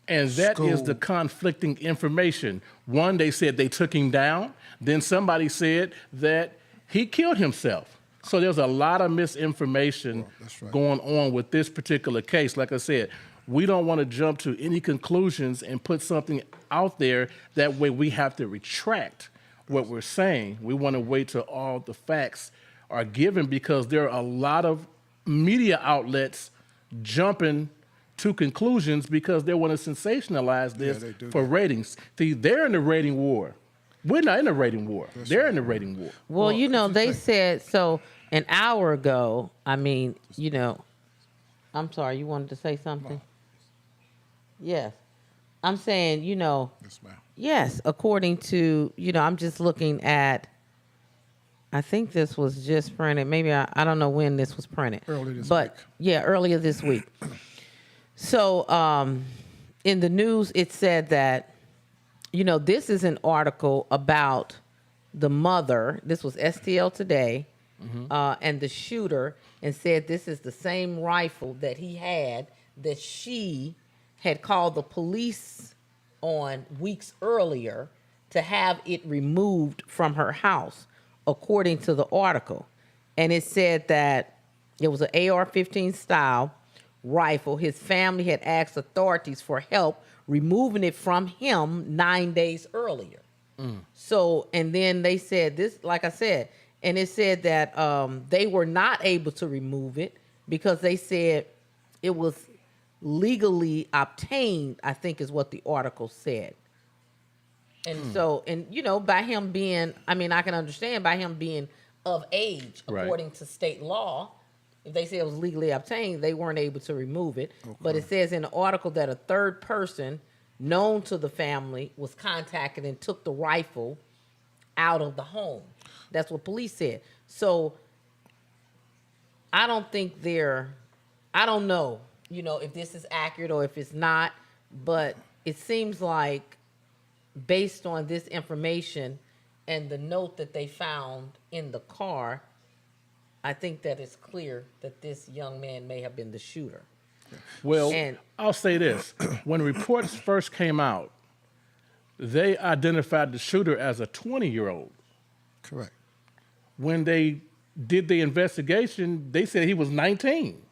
And that is School. the conflicting information. One, they said they took him down. Then somebody said that he killed himself. So there's a lot of misinformation that's right. going on with this particular case. Like I said, we don't want to jump to any conclusions and put something out there. That way we have to retract what we're saying. We want to wait till all the facts are given because there are a lot of media outlets jumping to conclusions because they want to sensationalize this they do for that. ratings. See, they're in the rating war. We're not in the rating war. They're in the rating war. Well, they said so an hour ago. I mean, I'm sorry, you wanted to say something? Yes. I'm saying, Yes, ma'am. yes, according to, I'm just looking at, I think this was just printed. Maybe I don't know when this was printed. Earlier this but, week. Yeah, earlier this week. So in the news, it said that, this is an article about the mother. This was STL Today, and the shooter, and said this is the same rifle that he had that she had called the police on weeks earlier to have it removed from her house, according to the article. And it said that it was an AR-15 style rifle. His family had asked authorities for help removing it from him 9 days earlier. So, and then they said this, like I said, and it said that they were not able to remove it because they said it was legally obtained, I think is what the article said. And so, and by him being, I mean, I can understand by him being of age, Right. according to state law, if they say it was legally obtained, they weren't able to remove it. But it says in the article that a third person known to the family was contacted and took the rifle out of the home. That's what police said. So I don't think I don't know, if this is accurate or if it's not, but it seems like based on this information and the note that they found in the car, I think that it's clear that this young man may have been the shooter. Well, And- I'll say this. When reports first came out, they identified the shooter as a 20-year-old. Correct. When they did the investigation, they said he was 19.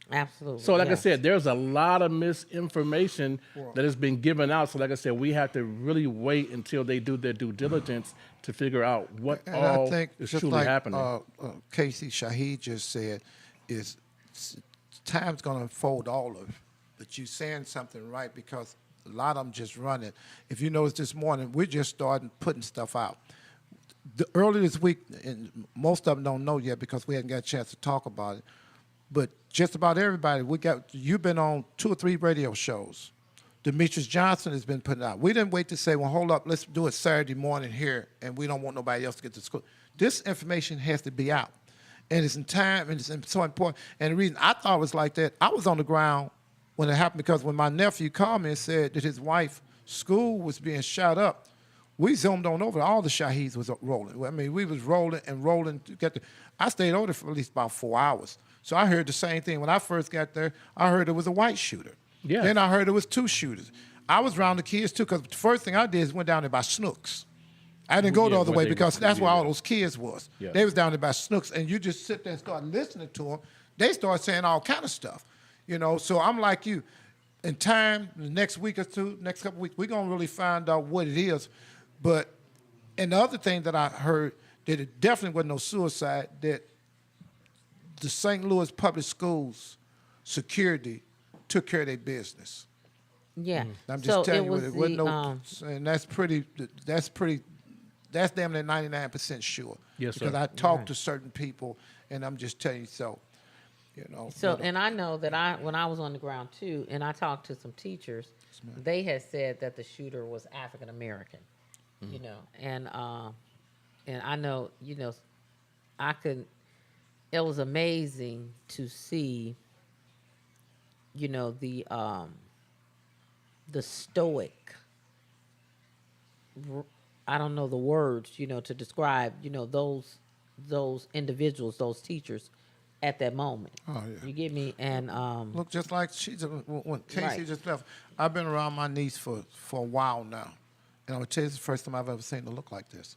Absolutely. So, like I yes. said, there's a lot of misinformation that has been given out. So, like I said, we have to really wait until they do their due diligence to figure out what And all I think is just truly like happening. Casey Shaheed just said, is time's going to unfold all of it. But you're saying something right because a lot of them just running. If you notice this morning, we're just starting putting stuff out. Early this week, and most of them don't know yet because we haven't got a chance to talk about it, but just about everybody, you've been on 2 or 3 radio shows. Demetrius Johnson has been putting out. We didn't wait to say, well, hold up, let's do it Saturday morning here, and we don't want nobody else to get to school. This information has to be out. And it's in time, and it's so important. And the reason I thought it was like that, I was on the ground when it happened because when my nephew called me and said that his wife's school was being shot up, we zoomed on over. All the Shaheeds was rolling. I mean, we was rolling and rolling. I stayed over there for at least about 4 hours. So I heard the same thing. When I first got there, I heard it was a white shooter. Yeah. Then I heard it was 2 shooters. I was around the kids, too, because the first thing I did is went down there by Snooks. I didn't go the Yeah, other when way they because were- that's where yeah. all those kids was. Yeah. They was down there by Snooks, and you just sit there and start listening to them. They start saying all kind of stuff, So I'm like you. In time, the next week or two, next couple weeks, we're going to really find out what it is. But, and the other thing that I heard, that it definitely wasn't no suicide, that the St. Louis public schools security took care of their business. Yeah. I'm just So telling it you, was it wasn't the, no, and that's damn near 99% sure. Yes, sir. Because I talked to certain people, and I'm just telling you so. So, but, and I know that when I was on the ground too, and I talked to some teachers, they had said that the shooter was African American, and I know, it was amazing to see, the stoic, I don't know the words, to describe, those individuals, those teachers at that moment. Oh, yeah. You get me? And look, just like when Casey Right. just left, I've been around my niece for a while now. And I'm going to tell you, it's the first time I've ever seen her look like this.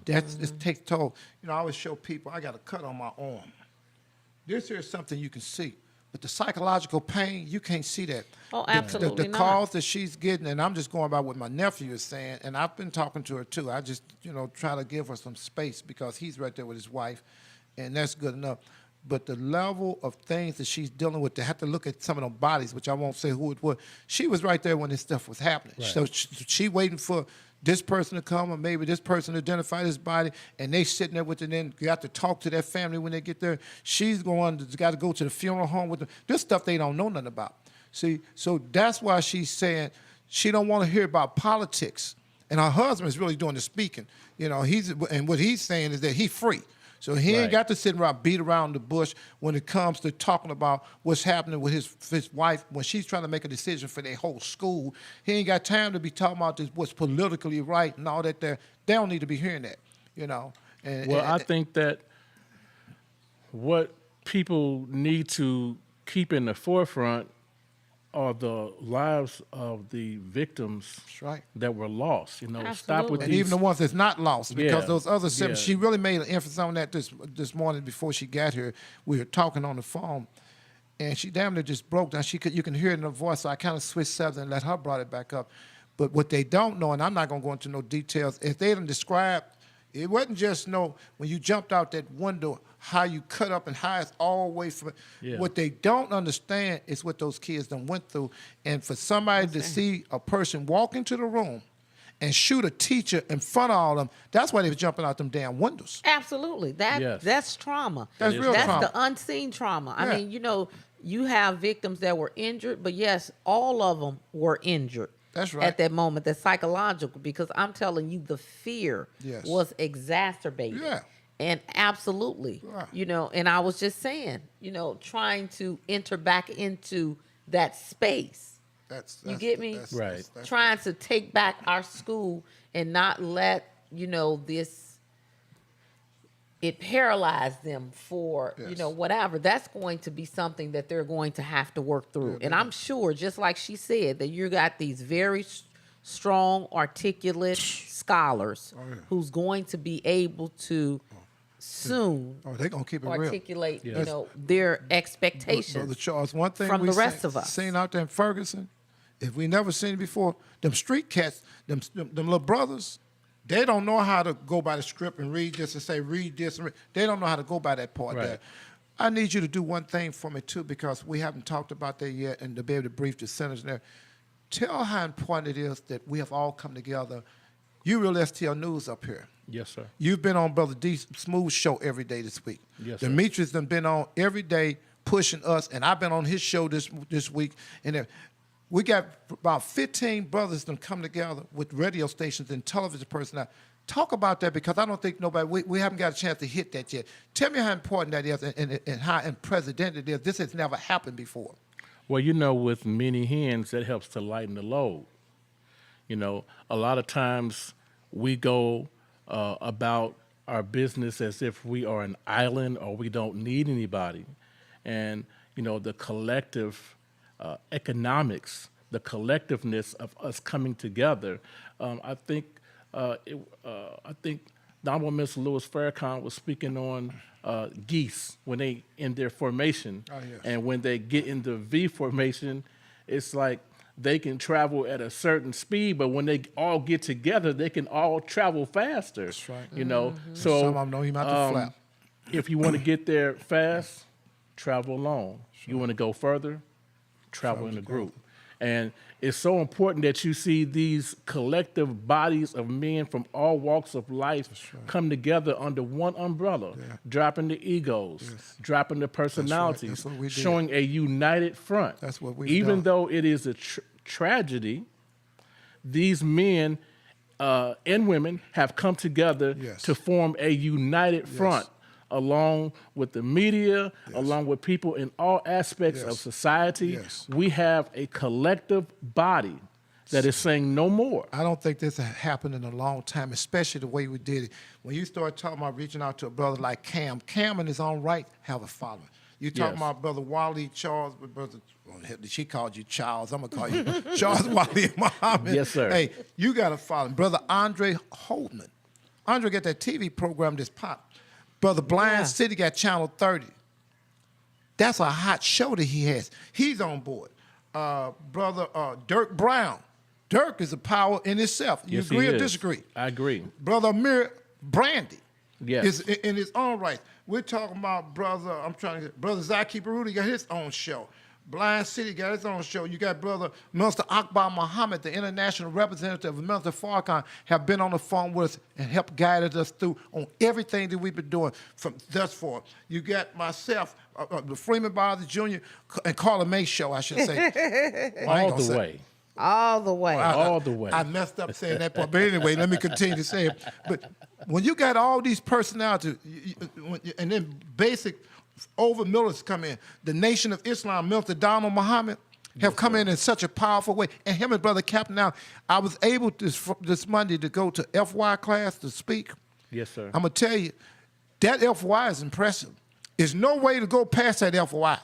It takes toll. I always show people I got a cut on my arm. This here is something you can see. But the psychological pain, you can't see that. Oh, The absolutely not. calls that she's getting, and I'm just going by what my nephew is saying, and I've been talking to her too. I just, try to give her some space because he's right there with his wife, and that's good enough. But the level of things that she's dealing with, to have to look at some of them bodies, which I won't say who it was. She was right there when this stuff was happening. Right. So she waiting for this person to come, or maybe this person to identify this body, and they sitting there with it. Then got to talk to that family when they get there. She's got to go to the funeral home with them. This stuff they don't know nothing about. See, so that's why she's saying She don't want to hear about politics. And her husband is really doing the speaking. You know, and what he's saying is that he's free. So he ain't Right. got to sit around beat around the bush when it comes to talking about what's happening with his wife when she's trying to make a decision for their whole school. He ain't got time to be talking about this, what's politically right and all that there. They don't need to be hearing that, you know. Well, I think that what people need to keep in the forefront are the lives of the victims That's right. that were lost. You know, stop Absolutely. with And these. even the ones that's not lost, because Yeah, those other seven, yeah. she really made an emphasis on that this morning before she got here. We were talking on the phone, and she damn near just broke down. You can hear it in her voice, so I kind of switched subjects and let her brought it back up. But what they don't know, and I'm not going to go into no details, if they done described, it wasn't just when you jumped out that window, how you cut up and how it's all the way from. Yeah. What they don't understand is what those kids done went through. And for somebody to see a person walk into the room and shoot a teacher in front of all of them, that's why they were jumping out them damn windows. Absolutely. Yes. That's trauma. That's real That's trauma. the unseen trauma. Yeah. I mean, you know, you have victims that were injured, but yes, all of them were injured. That's right. At that moment, that's psychological, because I'm telling you, the fear Yes. was exacerbated. Yeah. And absolutely, Right. you know, and I was just saying, you know, trying to enter back into that space. You get me? Right. Trying to take back our school and not let, you know, it paralyzed them for, you Yes. know, whatever. That's going to be something that they're going to have to work through. And I'm sure, just like she said, that you got these very strong, articulate scholars who's going to be able to soon Oh, they're going to keep it real. articulate, you Yes. know, their Brother expectations. Charles, one thing from we the rest of us. seen out there in Ferguson, if we never seen it before, them street cats, them little brothers, they don't know how to go by the script and read this and say, read this. And they don't know how to go by that part Right. there. I need you to do one thing for me, too, because we haven't talked about that yet, and to be able to brief the senators there. Tell how important it is that we have all come together. You real STL News up here. Yes, sir. You've been on Brother D Smooth show every day this week. Yes, sir. Demetrius done been on every day pushing us, and I've been on his show this week. And we got about 15 brothers that come together with radio stations and television personnel. Talk about that, because I don't think we haven't got a chance to hit that yet. Tell me how important that is and how unprecedented it is. This has never happened before. Well, you know, with many hands, that helps to lighten the load. You know, a lot of times we go about our business as if we are an island or we don't need anybody. And, you know, the collective economics, the collectiveness of us coming together, I think the Honorable Miss Louis Farrakhan was speaking on geese when they in their formation. Oh, yes. And when they get into V formation, it's like they can travel at a certain speed, but when they all get together, they can all travel faster. That's right. You know, Mm-hmm. so Some of them know him out the flap. if you want to get there fast, travel alone. You want to go further, travel in a group. And it's so important that you see these collective bodies of men from all walks of life come together under one umbrella, dropping the egos, dropping the personalities, That's what we did. showing a united front. That's what we've Even done. though it is a tragedy, these men and women have come together Yes. to form a united front, along with the media, along with people in all aspects of Yes. society. Yes. We have a collective body that is saying no more. I don't think this has happened in a long time, especially the way we did it. When you start talking about reaching out to a brother like Cam in his own right have a following. You talking Yes. about Brother Wally Charles, she called you Charles. I'm going to call you Charles Wally Muhammad. Yes, sir. Hey, you got to follow him. Brother Andre Holtman. Andre got that TV program that's popped. Brother Blind Yeah. City got Channel 30. That's a hot show that he has. He's on board. Brother Dirk Brown. Dirk is a power in itself. You Yes, he agree or is. disagree? I agree. Brother Amir Brandy Yes. is in his own right. We're talking about Brother Zaki Baruti got his own show. Blind City got his own show. You got Brother Minister Akbar Muhammad, the international representative of Minister Farrakhan, have been on the phone with us and helped guide us through on everything that we've been doing from thus far. You got myself, the Freeman Bosley Jr. and Carla May show, I should say. Well, I ain't All gonna the say- way. All the way. All the way. I messed up saying that part, but anyway, let me continue to say it. But when you got all these personalities, and then basic over militants come in, the Nation of Islam, Military Donald Muhammad, have come in such a powerful way. And him and Brother Captain, now, I was able this Monday to go to FY class to speak. Yes, sir. I'm going to tell you, that FY is impressive. There's no way to go past that FY.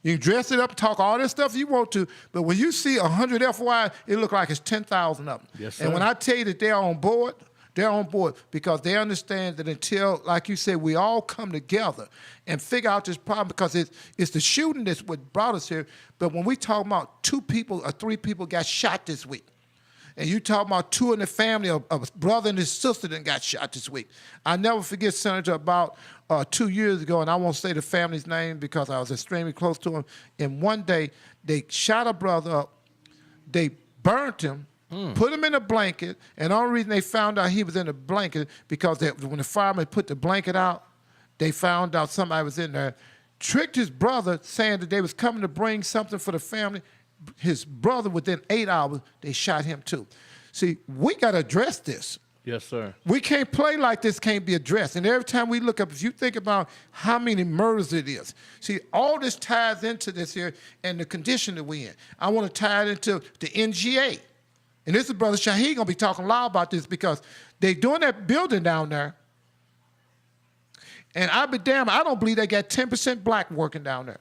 You can dress it up, talk all this stuff you want to, but when you see 100 FY, it look like it's 10,000 of them. Yes, sir. And when I tell you that they're on board because they understand that until, like you said, we all come together and figure out this problem, because it's the shooting that's what brought us here. But when we talk about 2 people or 3 people got shot this week, and you talk about 2 in the family, a brother and his sister that got shot this week. I never forget, Senator, about 2 years ago, and I won't say the family's name because I was extremely close to him, and one day they shot a brother up, they burnt him, put him in a blanket, and the only reason they found out he was in a blanket because when the firemen put the blanket out, they found out somebody was in there, tricked his brother saying that they was coming to bring something for the family. His brother, within 8 hours, they shot him too. See, we got to address this. Yes, sir. We can't play like this can't be addressed. And every time we look up, if you think about how many murders it is, see, all this ties into this here and the condition that we in. I want to tie it into the NGA. And this is Brother Shaheed going to be talking loud about this because they doing that building down there. And I'll be damned, I don't believe they got 10% black working down there.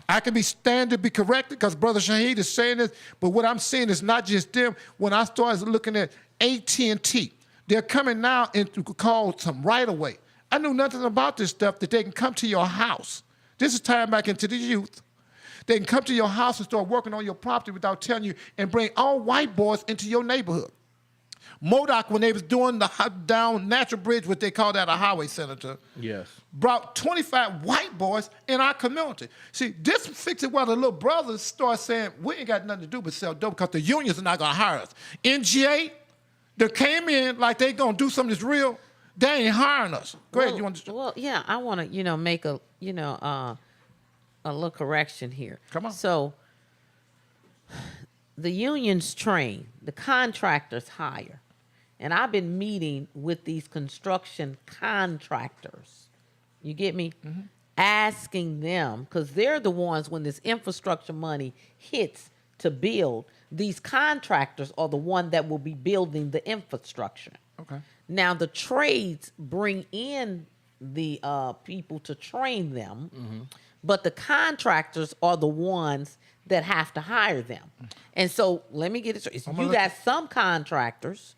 I can be stand to be corrected because Brother Shaheed is saying this, but what I'm saying is not just them. When I started looking at AT&T, they're coming now into call some right-of-way. I knew nothing about this stuff, that they can come to your house. This is tying back into the youth. They can come to your house and start working on your property without telling you and bring all white boys into your neighborhood. MODOK, when they was doing the down Natural Bridge, what they call that a highway, Senator, Yes. brought 25 white boys in our community. See, this fixes why the little brothers start saying, we ain't got nothing to do but sell dope because the unions are not going to hire us. NGA, they came in like they going to do something that's real. They ain't hiring us. Go ahead, you want to... Well, yeah, I want to, make a little correction here. Come on. So the unions train, the contractors hire. And I've been meeting with these construction contractors. You get me? Mm-hmm. Asking them, because they're the ones, when this infrastructure money hits to build, these contractors are the one that will be building the infrastructure. Okay. Now, the trades bring in the people to train them, but the contractors are the ones that have to hire them. And so let me get it straight. You got some contractors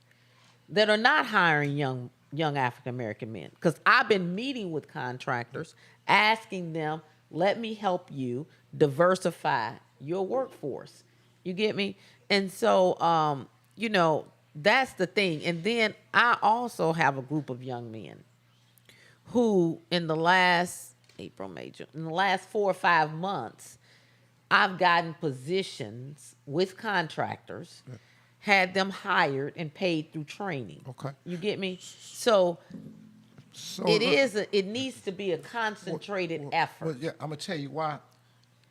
that are not hiring young African-American men. Because I've been meeting with contractors, asking them, let me help you diversify your workforce. You get me? And so, that's the thing. And then I also have a group of young men who in the last 4 or 5 months, I've gotten positions with contractors, had them hired and paid through training. Okay. You get me? So it needs to be a concentrated effort. Well, yeah, I'm going to tell you why.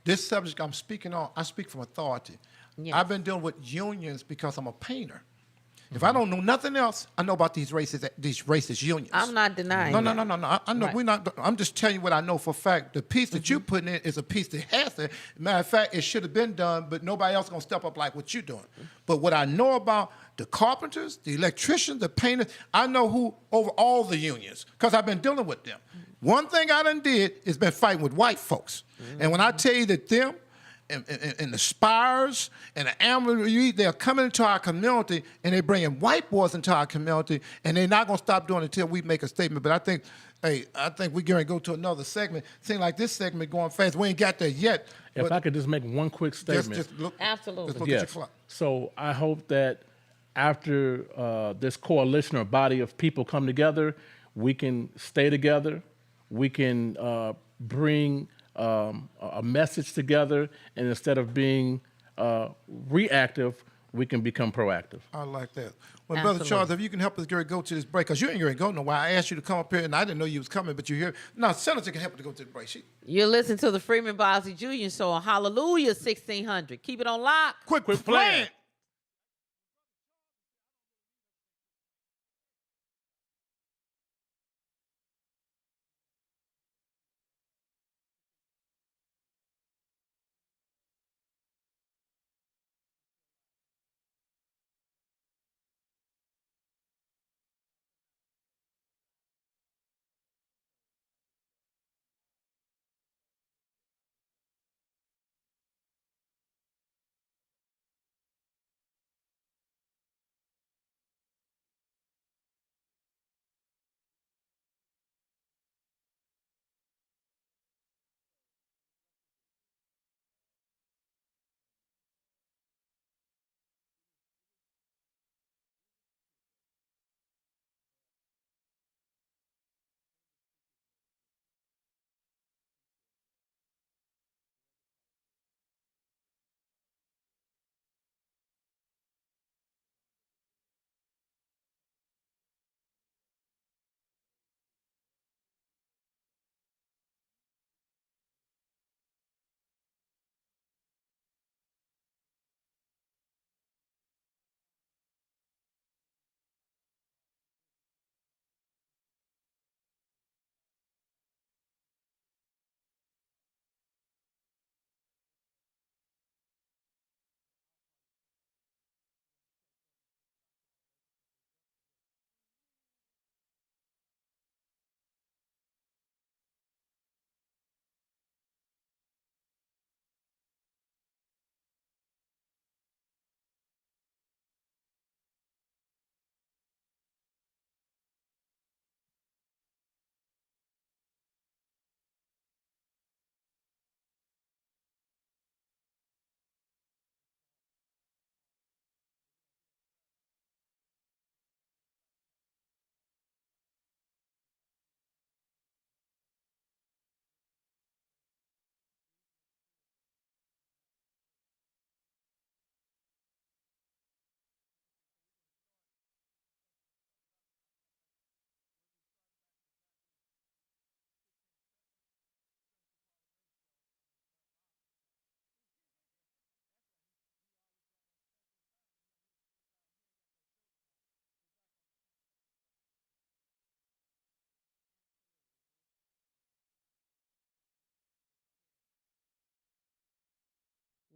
This subject I'm speaking on, I speak from authority. Yes. I've been dealing with unions because I'm a painter. If I don't know nothing else, I know about these racist unions. I'm not denying No. I know Right. we're not. I'm just telling you what I know for a fact. The piece that you're putting in is a piece that has to. Matter of fact, it should have been done, but nobody else gonna step up like what you're doing. But what I know about the carpenters, the electricians, the painters, I know who over all the unions because I've been dealing with them. One thing I done did is been fighting with white folks, and when I tell you that them. And the Spires and the Ambulance, they're coming into our community and they're bringing white boys into our community, and they're not going to stop doing it until we make a statement. But I think we're going to go to another segment. Seems like this segment going fast. We ain't got there yet. If I could just make one quick statement. Just look, Absolutely. Just look at your Yes. clock. So I hope that after this coalition or body of people come together, we can stay together. We can bring a message together, and instead of being reactive, we can become proactive. I like that. Well, Brother Absolutely. Charles, if you can help us go to this break, because you ain't going to go nowhere. I asked you to come up here, and I didn't know you was coming, but you're here. Now, Senator can help us to go to the break. You're listening to the Freeman Bosley Jr. Show on Hallelujah 1600. Keep it on lock. Quit playing.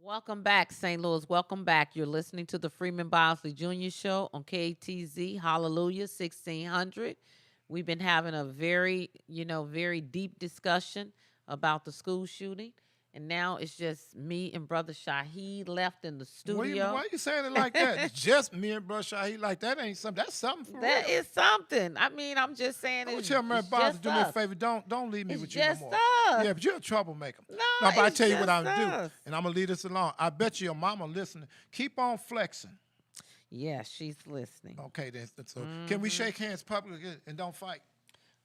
Welcome back, St. Louis. Welcome back. You're listening to the Freeman Bosley Jr. Show on KATZ. Hallelujah, 1600. We've been having a very, very deep discussion about the school shooting. And now it's just me and Brother Shaheed left in the studio. Why you saying it like that? Just me and Brother Shaheed like that ain't something. That's something for That real. is something. I mean, I'm just saying I'm gonna it's, tell Mary it's Boss to just do me a us. favor. Don't leave me It's with you no just more. us. Yeah, but you're a troublemaker. No, but I it's tell you what just I'm gonna us. do, and I'm gonna leave this alone. I bet you your mama listening. Keep on flexing. Yeah, she's listening. Okay, then. So can we shake hands publicly and don't fight?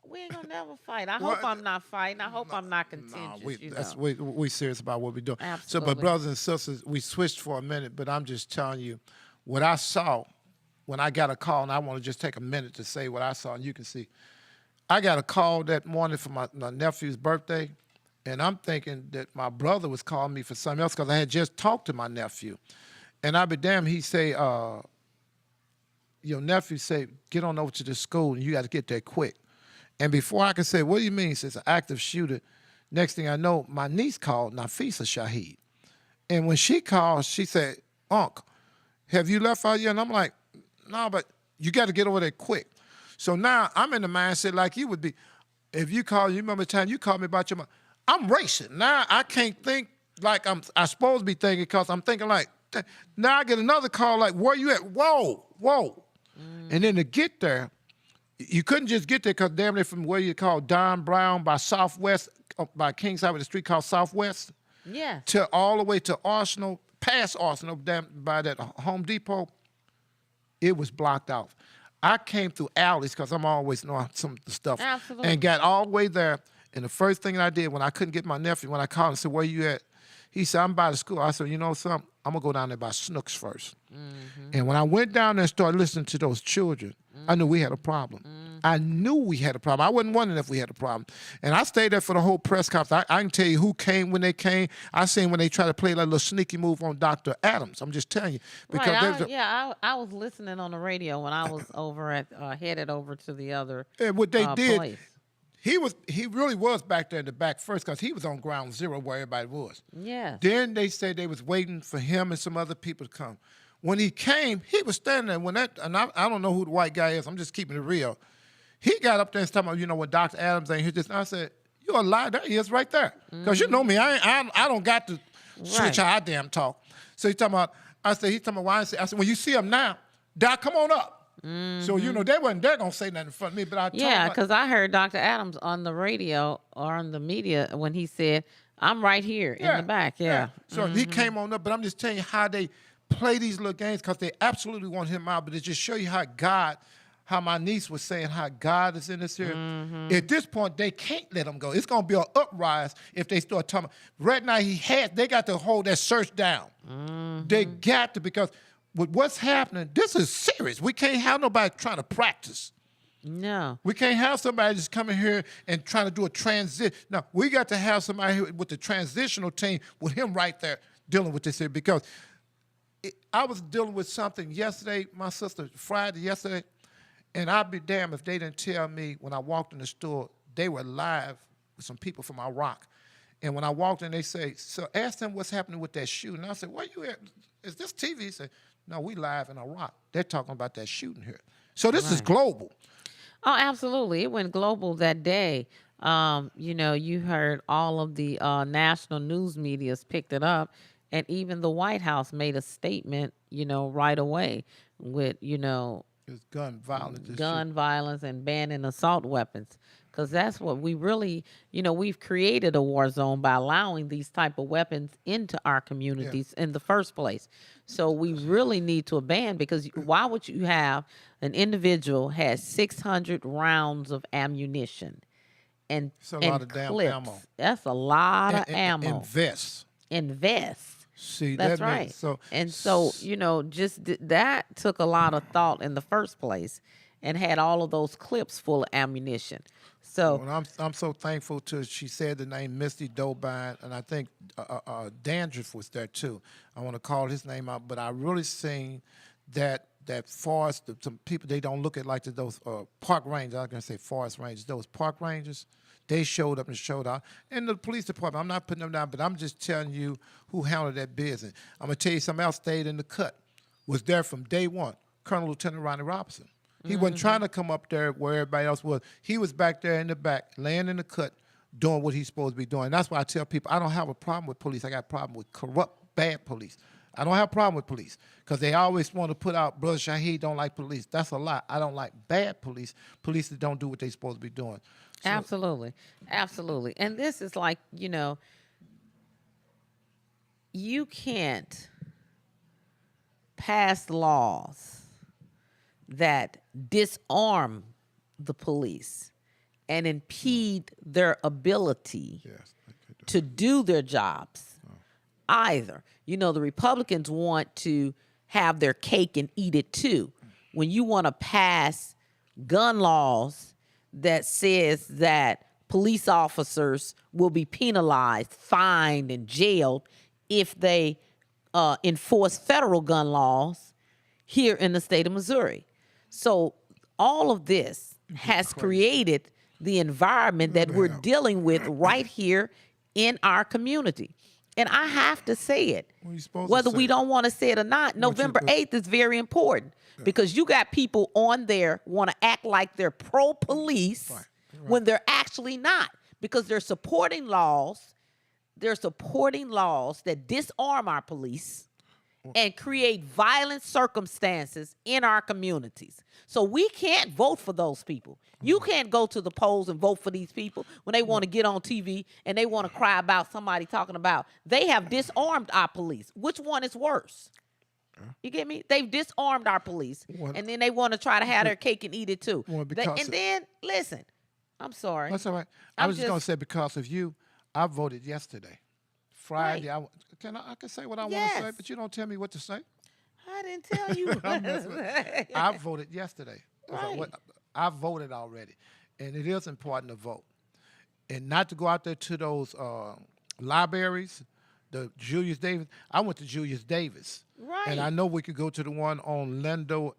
We ain't gonna never fight. I Well, hope I'm not fighting. I hope I'm not contentious. We serious about what we do. So, Absolutely. but brothers and sisters, we switched for a minute, but I'm just telling you what I saw when I got a call, and I want to just take a minute to say what I saw, and you can see. I got a call that morning for my nephew's birthday, and I'm thinking that my brother was calling me for something else because I had just talked to my nephew, and I be damned, he say, your nephew say, get on over to the school, and you got to get there quick. And before I could say, what do you mean? He says, an active shooter. Next thing I know, my niece called, Nafisa Shaheed. And when she called, she said, Unc, have you left out yet? And I'm like, no, but you got to get over there quick. So now I'm in the mindset like you would be. If you call, you remember the time you called me about your mom. I'm racing. Now I can't think like I supposed to be thinking because I'm thinking like, now I get another call like, where you at? Whoa. And then to get there, you couldn't just get there because damn near from where you call Don Brown by Southwest, by Kingside with a street called Southwest, Yeah. to all the way to Arsenal, past Arsenal, down by that Home Depot, it was blocked off. I came through alleys because I'm always knowing some of the stuff. Absolutely. And got all the way there. And the first thing I did when I couldn't get my nephew, when I called and said, where you at? He said, I'm by the school. I said, you know something? I'm going to go down there by Snooks first. And when I went down there and started listening to those children, I knew we had a problem. I knew we had a problem. I wasn't wondering if we had a problem. And I stayed there for the whole press conference. I can tell you who came when they came. I seen when they tried to play that little sneaky move on Dr. Adams. I'm just telling you. Right. there's I was listening on the radio when I was over at headed over to the other and what they did, place. he really was back there in the back first because he was on ground zero where everybody was. Yes. Then they said they was waiting for him and some other people to come. When he came, he was standing there. And I don't know who the white guy is. I'm just keeping it real. He got up there and talking about, when Dr. Adams ain't here. Just I said, you're a liar. There he is right there. Because you know me, I don't got to switch how I damn talk. So he's talking about. He's talking about why I said, when you see him now, Doc, come on up. So they wasn't there gonna say nothing in front of me, but I told him, Because I heard Dr. Adams on the radio or on the media when he said, I'm right here in the back. Yeah. So he came on up, but I'm just telling you how they play these little games because they absolutely want him out, but it just show you how my niece was saying how God is in this here. At this point, they can't let him go. It's going to be an uprise if they start talking. Right now, they got to hold that search down. They got to, because with what's happening, this is serious. We can't have nobody trying to practice. No. We can't have somebody just coming here and trying to do a transition. No, we got to have somebody here with the transitional team, with him right there dealing with this here, because I was dealing with something yesterday, my sister, Friday, yesterday, and I'd be damned if they didn't tell me when I walked in the store, they were live with some people from Iraq. And when I walked in, they say, so ask them what's happening with that shooting. I said, where you at? Is this TV? He said, no, we live in Iraq. They're talking about that shooting here. So this is global. Oh, absolutely. It went global that day. You heard all of the national news medias picked it up, and even the White House made a statement, right away with, It's gun violence. gun violence and banning assault weapons, because that's what we really, we've created a war zone by allowing these type of weapons into our communities in the first place. So we really need to ban, because why would you have an individual has 600 rounds of ammunition and It's a lot of damn clips? ammo. That's a lot of ammo. Invest. See, That's that right. makes, so that took a lot of thought in the first place, and had all of those clips full of ammunition. So well, I'm so thankful to, she said the name Misty Dobine, and I think Dandruff was there too. I want to call his name out, but I really seen that that forest, some people, they don't look at like those park rangers. I was going to say forest rangers. Those park rangers, they showed up and showed out. And the police department, I'm not putting them down, but I'm just telling you who handled that business. I'm going to tell you something else stayed in the cut. Was there from day one, Colonel Lieutenant Ronnie Robinson. He wasn't trying to come up there where everybody else was. He was back there in the back, laying in the cut, doing what he's supposed to be doing. That's why I tell people I don't have a problem with police. I got a problem with corrupt, bad police. I don't have a problem with police because they always want to put out, Brother Shaheed don't like police. That's a lie. I don't like bad police that don't do what they're supposed to be doing. So, Absolutely. Absolutely. And this is like, you can't pass laws that disarm the police and impede their ability yes, to do their jobs either. The Republicans want to have their cake and eat it too. When you want to pass gun laws that says that police officers will be penalized, fined, and jailed if they enforce federal gun laws here in the state of Missouri. So all of this has created the environment that we're dealing with right here in our community. And I have to say it, Well, you're supposed to whether say we it. don't want to say it or not. November 8th is very important because you got people on there want to act like they're pro-police when they're actually not, because they're supporting laws. They're supporting laws that disarm our police and create violent circumstances in our communities. So we can't vote for those people. You can't go to the polls and vote for these people when they want to get on TV and they want to cry about somebody talking about they have disarmed our police. Which one is worse? You get me? They've disarmed our police, and then they want to try to have their cake and eat it too. Well, because And then, listen, I'm sorry. That's all right. I was just going to say, because of you, I voted yesterday. Friday, Right. I can say what I want Yes. to say, but you don't tell me what to say. I didn't tell you. I voted yesterday. Right. I voted already, and it is important to vote, and not to go out there to those libraries, the Julius Davis. I went to Julius Davis, Right. and I know we could go to the one on Lendo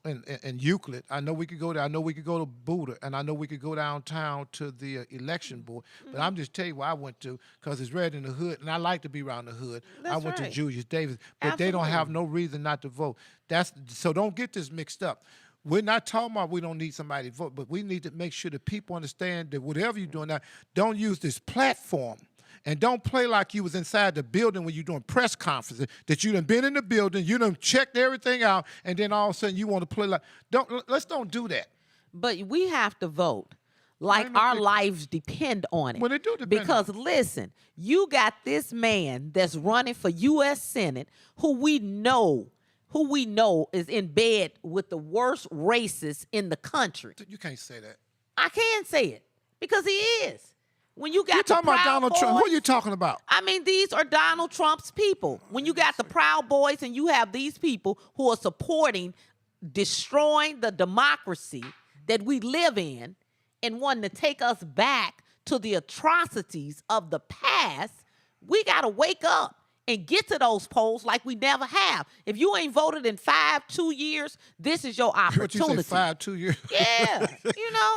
and Euclid. I know we could go there. I know we could go to Buddha, and I know we could go downtown to the election board. But I'm just telling you where I went to because it's right in the hood, and I like to be around the hood. I That's went to right. Julius Davis, but they don't have no reason not to vote. So don't get this mixed up. We're not talking about we don't need somebody to vote, but we need to make sure that people understand that whatever you're doing now, don't use this platform. And don't play like you was inside the building when you're doing press conferences, that you done been in the building, you done checked everything out, and then all of a sudden you want to play like, let's don't do that. But we have to vote like I know our they- lives depend on it. Well, they do depend Because on it. listen, you got this man that's running for U.S. Senate who we know is in bed with the worst racists in the country. You can't say that. I can say it because he is. When you got You're the talking about Proud Donald Trump. Boys- Who are you talking about? I mean, these are Donald Trump's people. When you got the Proud Boys and you have these people who are supporting destroying the democracy that we live in and wanting to take us back to the atrocities of the past, we got to wake up and get to those polls like we never have. If you ain't voted in 2 years, this is your What you opportunity. say, 2 years? Yeah,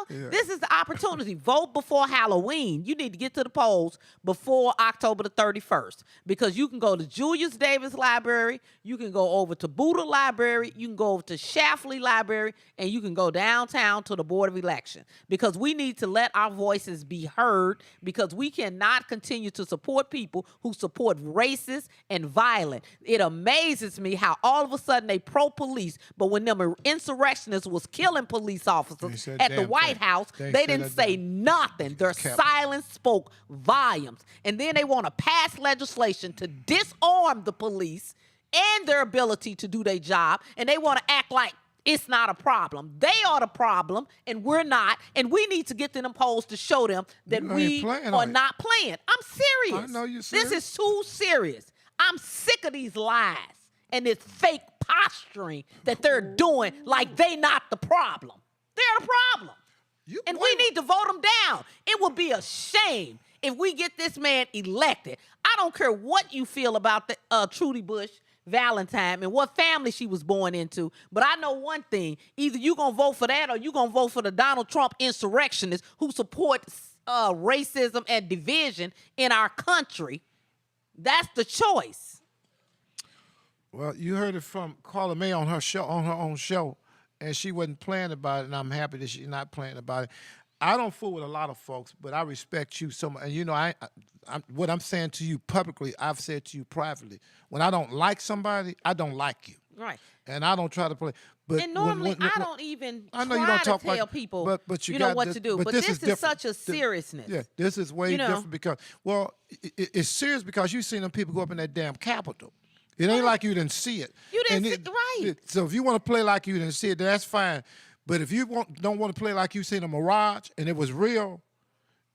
this is the opportunity. Vote before Halloween. You need to get to the polls before October the 31st because you can go to Julius Davis Library, you can go over to Buddha Library, you can go over to Shaftley Library, and you can go downtown to the Board of Election because we need to let our voices be heard because we cannot continue to support people who support racist and violent. It amazes me how all of a sudden they pro-police, but when them insurrectionists was killing police They officers said at the damn White thing. House, They they said didn't a say damn- nothing. Their Cap- silence spoke volumes. And then they want to pass legislation to disarm the police and their ability to do their job, and they want to act like it's not a problem. They are the problem, and we're not. And we need to get to them polls to show them that You ain't we playing are on it. not playing. I'm serious. I know you're This serious. is too serious. I'm sick of these lies and this fake posturing that they're doing like they not the problem. They're the problem. And we need to vote them down. It would be a shame if we get this man elected. I don't care what you feel about the Trudy Bush Valentine and what family she was born into. But I know one thing: either you gonna vote for that, or you gonna vote for the Donald Trump insurrectionists who support racism and division in our country. That's the choice. Well, you heard it from Carla May on her show, on her own show, and she wasn't playing about it, and I'm happy that she's not playing about it. I don't fool with a lot of folks, but I respect you so much. And you know, what I'm saying to you publicly, I've said to you privately. When I don't like somebody, I don't like you. Right. And I don't try to play. But And normally I don't even I know try you don't to talk tell like, people but you know got what this, to do. But this is different. such a seriousness. Yeah, this is way You know? different because, well, it's serious because you seen them people go up in that damn Capitol. It ain't like you didn't see it. You didn't And see right. So if you want to play like you didn't see it, that's fine. But if you don't want to play like you seen a mirage and it was real,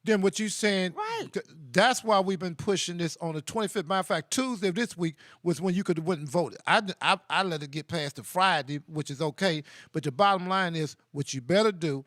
then what you saying, Right. That's why we've been pushing this on the 25th. Matter of fact, Tuesday of this week was when you could have went and voted. I let it get past the Friday, which is okay. But the bottom line is what you better do,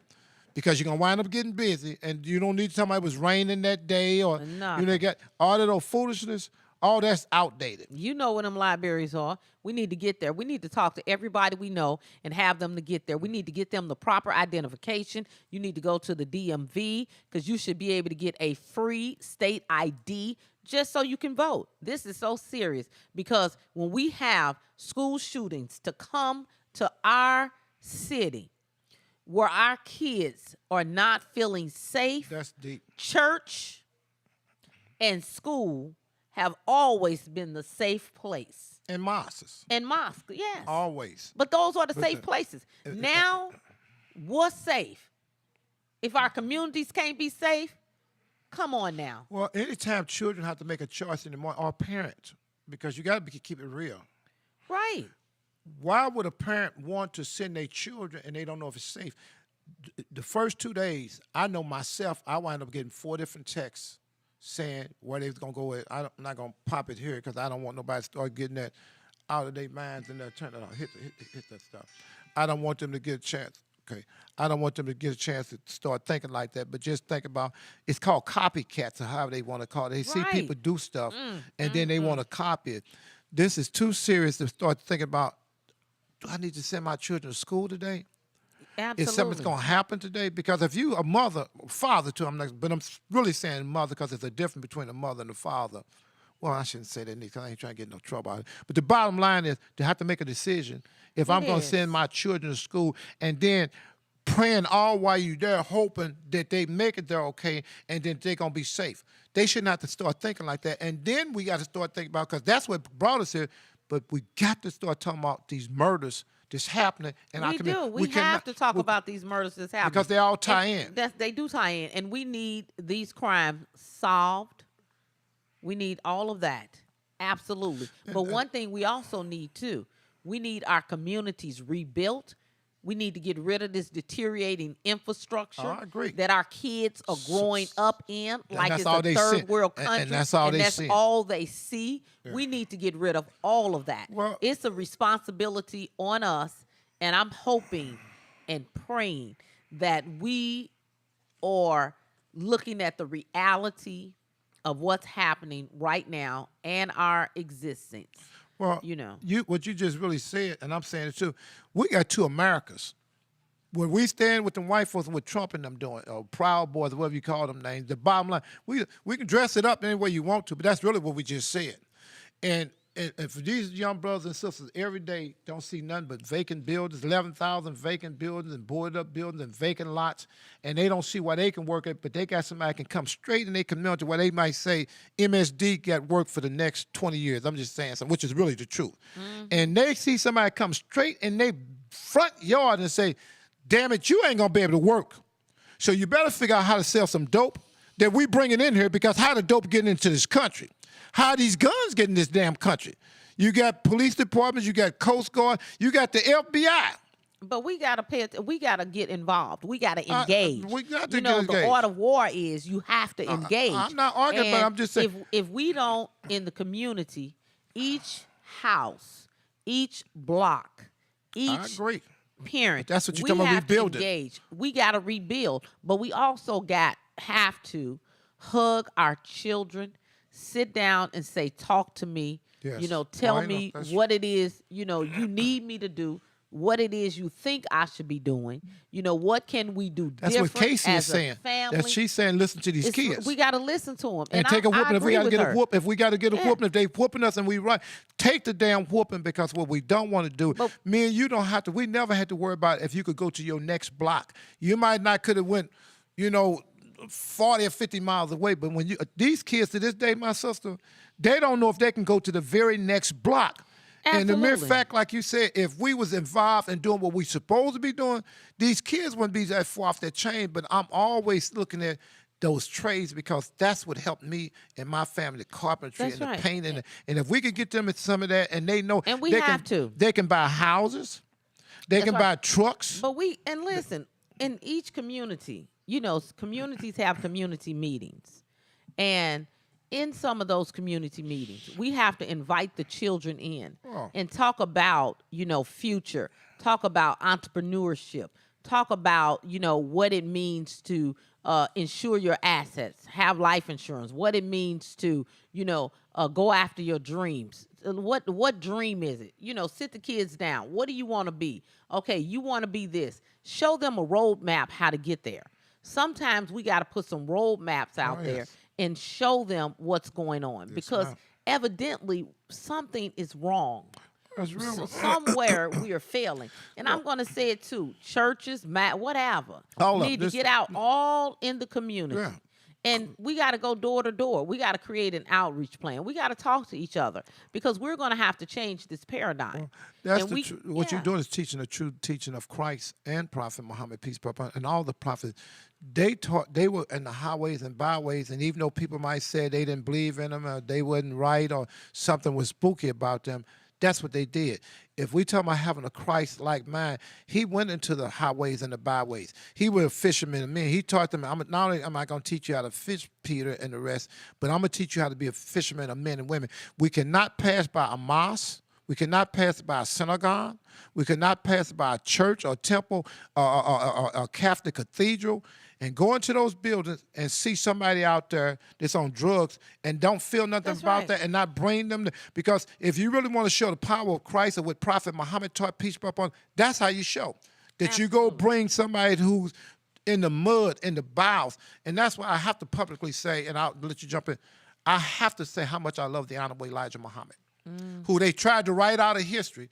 because you're going to wind up getting busy, and you don't need to tell me it was raining that day or, Nothing. you know, got all that old foolishness. All that's outdated. You know where them libraries are. We need to get there. We need to talk to everybody we know and have them to get there. We need to get them the proper identification. You need to go to the DMV because you should be able to get a free state ID just so you can vote. This is so serious because when we have school shootings to come to our city where our kids are not feeling safe, That's deep. church and school have always been the safe place. And mosques. And mosque, yes. Always. But those are the safe places. Now, what's safe? If our communities can't be safe, come on now. Well, anytime children have to make a choice anymore, or parents, because you got to keep it real. Right. Why would a parent want to send their children and they don't know if it's safe? The first 2 days, I know myself, I wound up getting 4 different texts saying where they was going to go with. I'm not going to pop it here because I don't want nobody to start getting that out of their minds and they'll turn it on, hit that stuff. I don't want them to get a chance. Okay, I don't want them to get a chance to start thinking like that, but just think about, it's called copycats or however they want to call it. They see Right. people do stuff and then they want to copy it. This is too serious to start thinking about, do I need to send my children to school today? Absolutely. Is something's going to happen today? Because if you a mother, father too, but I'm really saying mother because there's a difference between a mother and a father. Well, I shouldn't say that because I ain't trying to get in no trouble out of it. But the bottom line is to have to make a decision. If I'm going to is. send my children to school and then praying all while you're there, hoping that they make it there okay and then they're going to be safe. They shouldn't have to start thinking like that. And then we got to start thinking about, because that's what brought us here, but we got to start talking about these murders that's happening in our We community. do. We have to talk about these murders that's happening. because they all tie in. They do tie in. And we need these crimes solved. We need all of that. Absolutely. But one thing we also need, too, we need our communities rebuilt. We need to get rid of this deteriorating infrastructure I agree. that our kids are growing up in, like that's it's all a they third see. world And country. that's all they see. all they see. We need to get rid of all of that. Well- It's a responsibility on us, and I'm hoping and praying that we are looking at the reality of what's happening right now and our existence. Well, You know. what you just really said, and I'm saying it too, we got 2 Americas. When we stand with them white folks, what Trump and them doing, or Proud Boys, whatever you call them names, the bottom line, we can dress it up any way you want to, but that's really what we just said. And for these young brothers and sisters, every day don't see nothing but vacant buildings, 11,000 vacant buildings and boarded up buildings and vacant lots, and they don't see why they can work it, but they got somebody can come straight in their community where they might say MSD got work for the next 20 years. I'm just saying something, which is really the truth. And they see somebody come straight in their front yard and say, damn it, you ain't gonna be able to work. So you better figure out how to sell some dope that we bringing in here, because how the dope getting into this country? How these guns get in this damn country? You got police departments, you got Coast Guard, you got the FBI. But we gotta we gotta get involved. We gotta engage. we got to you know, get the engaged. art of war is you have to engage. I'm not arguing, but And I'm just saying- if we don't in the community, each house, each block, each I agree. parent, That's what you're we talking about, have to rebuilding. engage. We gotta rebuild, but we also have to hug our children, sit down and say, talk to me. Yes. You know, Oh, tell I know. me That's what it is, you know, you need me to do, what it is you think I should be doing. You know, what can we do That's what different Casey is as a saying. That family? she's saying, listen to these kids. We got to listen to them. and take a I whooping if we agree got to with get a her. whoop. If we got to get a Yeah. whooping, if they whooping us and we right, take the damn whooping, because what we don't want to do, But- me and you don't have to. We never had to worry about if you could go to your next block. You might not could have went, 40 or 50 miles away. But when these kids to this day, my sister, they don't know if they can go to the very next block. And the mere Absolutely. fact, like you said, if we was involved in doing what we supposed to be doing, these kids wouldn't be that far off their chain. But I'm always looking at those trades, because that's what helped me and my family, the carpentry That's and right. the painting. And if we could get them into some of that, and they know, And we they have can, to. They can buy houses, they can right. buy trucks. But listen, in each community, communities have community meetings. And in some of those community meetings, we have to invite the children in and talk about, future, talk about entrepreneurship, talk about, what it means to insure your assets, have life insurance, what it means to, go after your dreams. What dream is it? Sit the kids down. What do you want to be? Okay, you want to be this. Show them a roadmap how to get there. Sometimes we got to put some roadmaps out there yes. and show them what's going on, because ma'am. evidently something is wrong. That's real. Somewhere we are failing. And I'm going to say it too. Churches, whatever, All of need to this- get out all in the community. Yeah. And we got to go door to door. We got to create an outreach plan. We got to talk to each other, because we're going to have to change this paradigm. That's And what you're yeah. doing is teaching the true teaching of Christ and Prophet Muhammad, peace be upon him, and all the prophets. They taught, they were in the highways and byways, and even though people might say they didn't believe in them, or they wasn't right, or something was spooky about them, that's what they did. If we talk about having a Christ-like mind, he went into the highways and the byways. He was a fisherman of men. He taught them, not only am I going to teach you how to fish, Peter and the rest, but I'm going to teach you how to be a fisherman of men and women. We cannot pass by a mosque. We cannot pass by a synagogue. We cannot pass by a church or temple or a Catholic cathedral and go into those buildings and see somebody out there that's on drugs and don't feel nothing That's about right. that and not bring them. Because if you really want to show the power of Christ or what Prophet Muhammad taught, peace be upon him, that's how you show. That you go bring somebody who's in the mud, in the bowels. And that's why I have to publicly say, and I'll let you jump in, I have to say how much I love the Honorable Elijah Muhammad, who they tried to write out of history,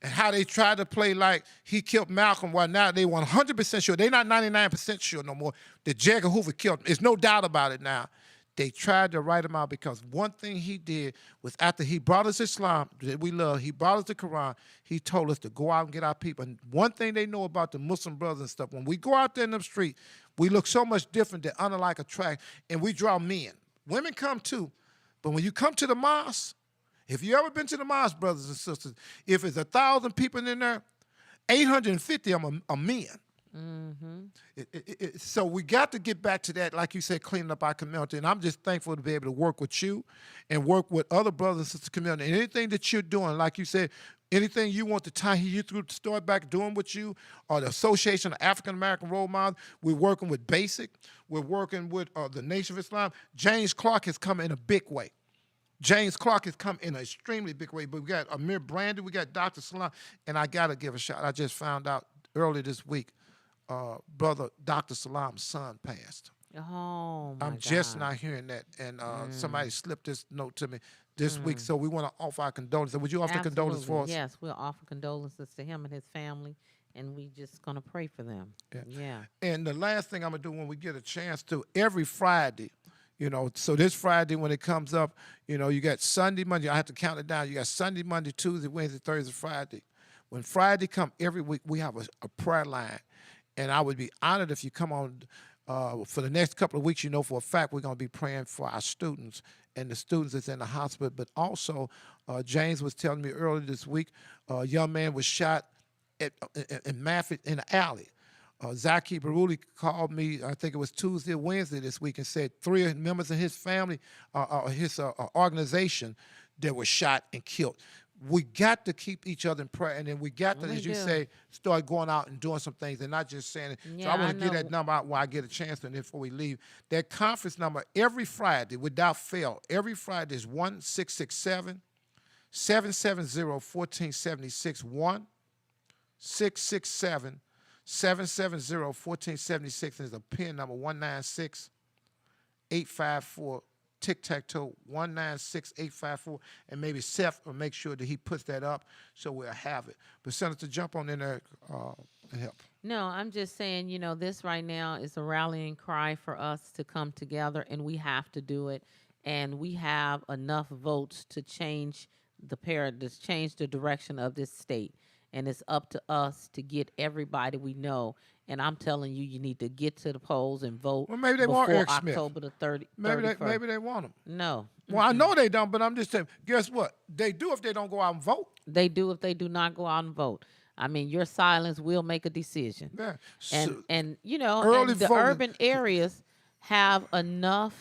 and how they tried to play like he killed Malcolm, while now they 100% sure. They're not 99% sure no more that J. Edgar Hoover killed him. There's no doubt about it now. They tried to write him out because one thing he did was, after he brought us Islam that we love, he brought us the Quran, he told us to go out and get our people. And one thing they know about the Muslim brothers and stuff, when we go out there in the street, we look so much different than unlike a track, and we draw men. Women come too, but when you come to the mosque, if you ever been to the mosque, brothers and sisters, if it's 1,000 people in there, 850 of them are men. So we got to get back to that, like you said, cleaning up our community. And I'm just thankful to be able to work with you and work with other brothers and sisters community. And anything that you're doing, like you said, anything you want to tie you through to start back doing with you, or the Association of African American Role Models, we're working with BASIC. We're working with the Nation of Islam. James Clark has come in a big way. James Clark has come in an extremely big way. But we got Amir Brandon, we got Dr. Salam, and I got to give a shout. I just found out earlier this week, brother Dr. Salam's son passed. Oh, my I'm just not hearing that. And somebody slipped this note to me this week. So we want to offer our condolences. Would you offer condolences for us? Yes, we'll offer condolences to him and his family, and we just going to pray for them. Yeah. And the last thing I'm going to do when we get a chance to, every Friday, so this Friday when it comes up, you got Sunday, Monday, I have to count it down. You got Sunday, Monday, Tuesday, Wednesday, Thursday, Friday. When Friday come every week, we have a prayer line. And I would be honored if you come on for the next couple of weeks. For a fact we're going to be praying for our students and the students that's in the hospital. But also, James was telling me earlier this week, a young man was shot in Mafford in the alley. Zaki Baruli called me, I think it was Tuesday or Wednesday this week, and said 3 members of his family, his organization, that were shot and killed. We got to keep each other in prayer, and then we got to, as you say, start going out and doing some things and not just saying it. So I want to get that number out while I get a chance to, and before we leave. That conference number every Friday, without fail, every Friday is 1667 770-1476, 1-667-770-1476 is a PIN number, 196-854, tic-tac-toe, 196-854, and maybe Seth will make sure that he puts that up so we'll have it. But Senator, jump on in there and help. No, I'm just saying, this right now is a rallying cry for us to come together, and we have to do it. And we have enough votes to change to change the direction of this state. And it's up to us to get everybody we know. And I'm telling you, you need to get to the polls and vote. Well, maybe they before want Eric Smith. October the 30th. Maybe they want him. No. Well, I know they don't, but I'm just saying, guess what? They do if they don't go out and vote. They do if they do not go out and vote. I mean, your silence will make a decision. Yeah. And early and the voting. urban areas have enough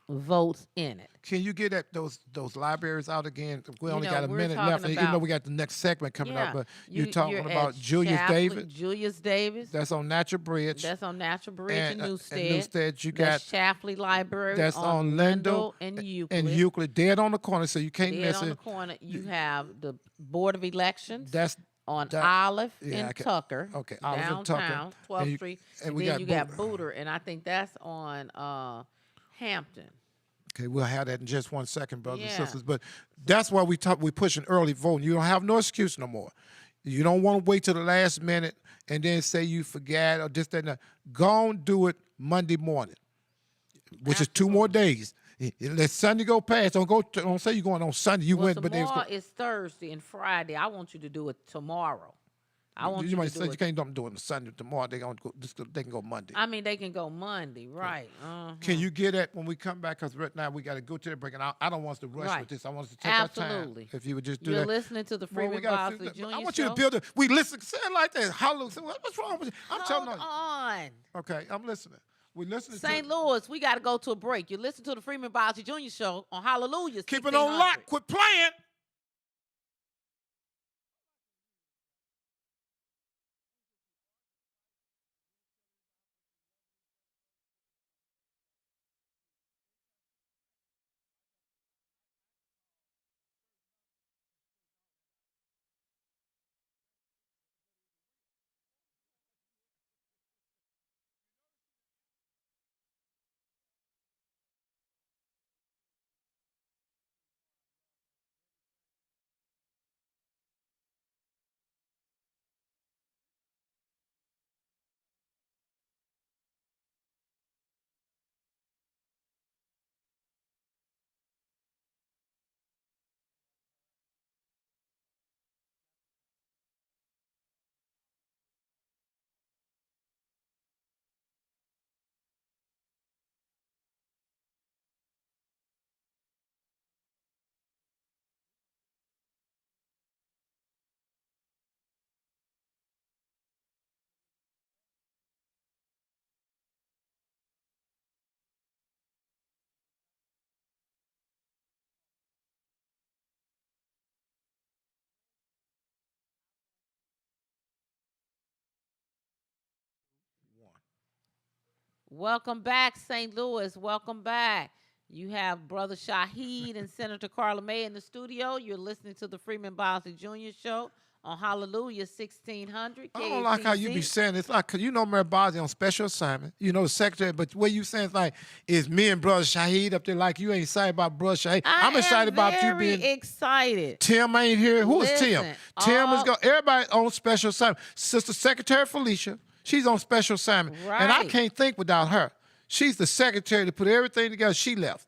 votes in it. Can you get at those libraries out again? We only know, got a we're minute talking left, and even about- though we got the next segment coming Yeah. up, but You're talking at about Julius Chaplin- David. Julius Davis. That's on Natural Bridge. That's on Natural Bridge and Newstead. Newstead, you That's got Chapley Library. that's on Lendl and Euclid. and Euclid, dead on the corner, so you can't Dead miss on the it. corner. You have the Board of Elections. That's on that- Olive yeah, and I can- Tucker. okay, Olive and Tucker. downtown, 12th And you- Street. and And we then got you got Booter. Booter, and I think that's on Hampton. Okay, we'll have that in just 1 second, brothers and Yeah. sisters. But that's why we pushing early voting. You don't have no excuse no more. You don't want to wait till the last minute and then say you forgot or this, that, and that. Go and do it Monday morning, which is 2 more days. Let Sunday go past. Don't say you're going on Sunday. You Well, went, but they tomorrow is Thursday and Friday. I want you to do it tomorrow. I want you might to say do you it. can't do it on Sunday. Tomorrow they gonna go. They can go Monday. I mean, they can go Monday, right? Can you get it when we come back? Because right now we got to go to the break, and I don't want us to rush Right. with this. I want us to take our Absolutely. time. If you would just do You're that. listening to the Well, Freeman gotta Bosley feel- Jr. I want show. you to build it. We listen, say it like that. Hallelujah. What's wrong with you? I'm telling Hold you. on. Okay, I'm listening. We listening. St. Louis, we got to go to a break. You listen to the Freeman Bosley Jr. show on Hallelujah. Keep it on 1600. lock. Quit playing. Welcome back, St. Louis. Welcome back. You have Brother Shaheed and Senator Carla May in the studio. You're listening to the Freeman Bosley Jr. show on Hallelujah 1600. I don't like how you be saying it. It's like, 'cause you know Mary Bosby on special assignment. You know the secretary, but the way you saying it's like, is me and Brother Shaheed up there like you ain't excited about Brother Shaheed. I'm excited about you being. excited. Tim ain't here. Who is Tim? Listen, Tim is all- going. Everybody on special assignment. Sister Secretary Felicia, she's on special assignment, and I Right. can't think without her. She's the secretary to put everything together. She left.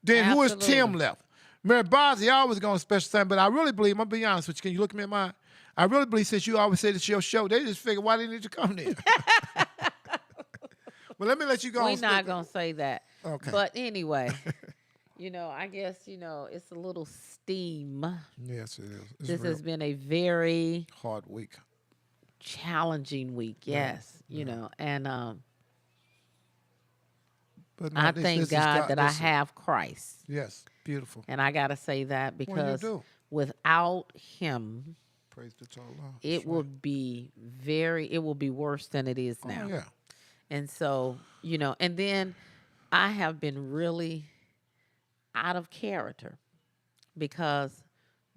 Then who is Tim Absolutely. left? Mary Bosby always going on special assignment, but I really believe, I'm gonna be honest with you. Can you look at me in my eye? I really believe since you always say it's your show, they just figure why they need to come there. Well, let me let you go. We're on. not going to say that. Okay. But anyway, I guess, it's a little steam. Yes, it is. It's This real has been a very hard week. challenging week. Yes. And But no, I this thank is God that I this is- have Christ. Yes, beautiful. And I got to say that because do. without him, Praise the Lord. it will be worse than it is now. Oh, yeah. And so, and then I have been really out of character because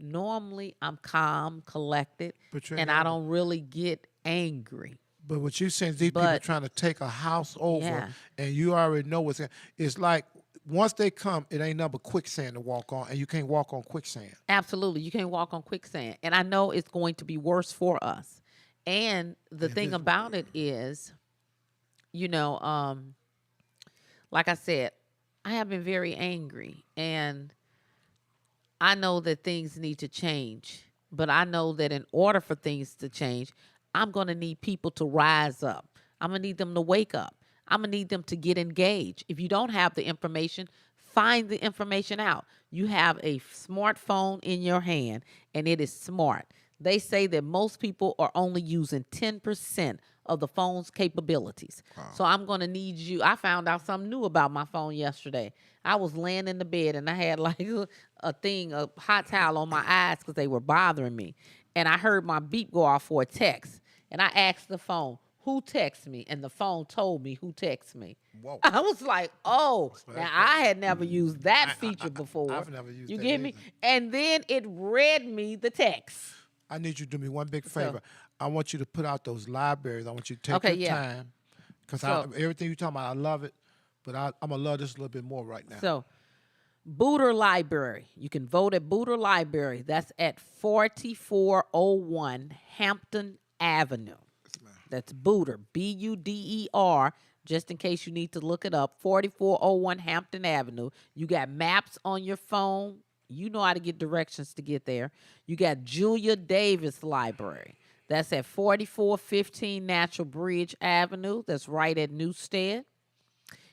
Normally, I'm calm, collected, But you're and not- I don't really get angry. But what you're saying is these people But- trying to take a house over, Yeah. and you already know what's. It's like once they come, it ain't nothing but quicksand to walk on, and you can't walk on quicksand. Absolutely. You can't walk on quicksand. And I know it's going to be worse for us. And the thing about it is, like I said, I have been very angry. And I know that things need to change. But I know that in order for things to change, I'm going to need people to rise up. I'm going to need them to wake up. I'm going to need them to get engaged. If you don't have the information, find the information out. You have a smartphone in your hand, and it is smart. They say that most people are only using 10% of the phone's capabilities. So I'm going to need you. I found out something new about my phone yesterday. I was laying in the bed, and I had like a hot towel on my eyes because they were bothering me. And I heard my beep go off for a text. And I asked the phone, who texted me? And the phone told me who texted me. Whoa. I was like, oh, now I had never used that feature before. I've never used you that get me? either. And then it read me the text. I need you to do me one big favor. I want you to put out those libraries. I want you to take Okay, your yeah. time, because So- everything you're talking about, I love it, but I'm gonna love this a little bit more right now. So, Booter Library. You can vote at Booter Library. That's at 4401 Hampton Avenue. That's Booter, Buder, just in case you need to look it up. 4401 Hampton Avenue. You got maps on your phone. You know how to get directions to get there. You got Julia Davis Library. That's at 4415 Natural Bridge Avenue. That's right at Newstead.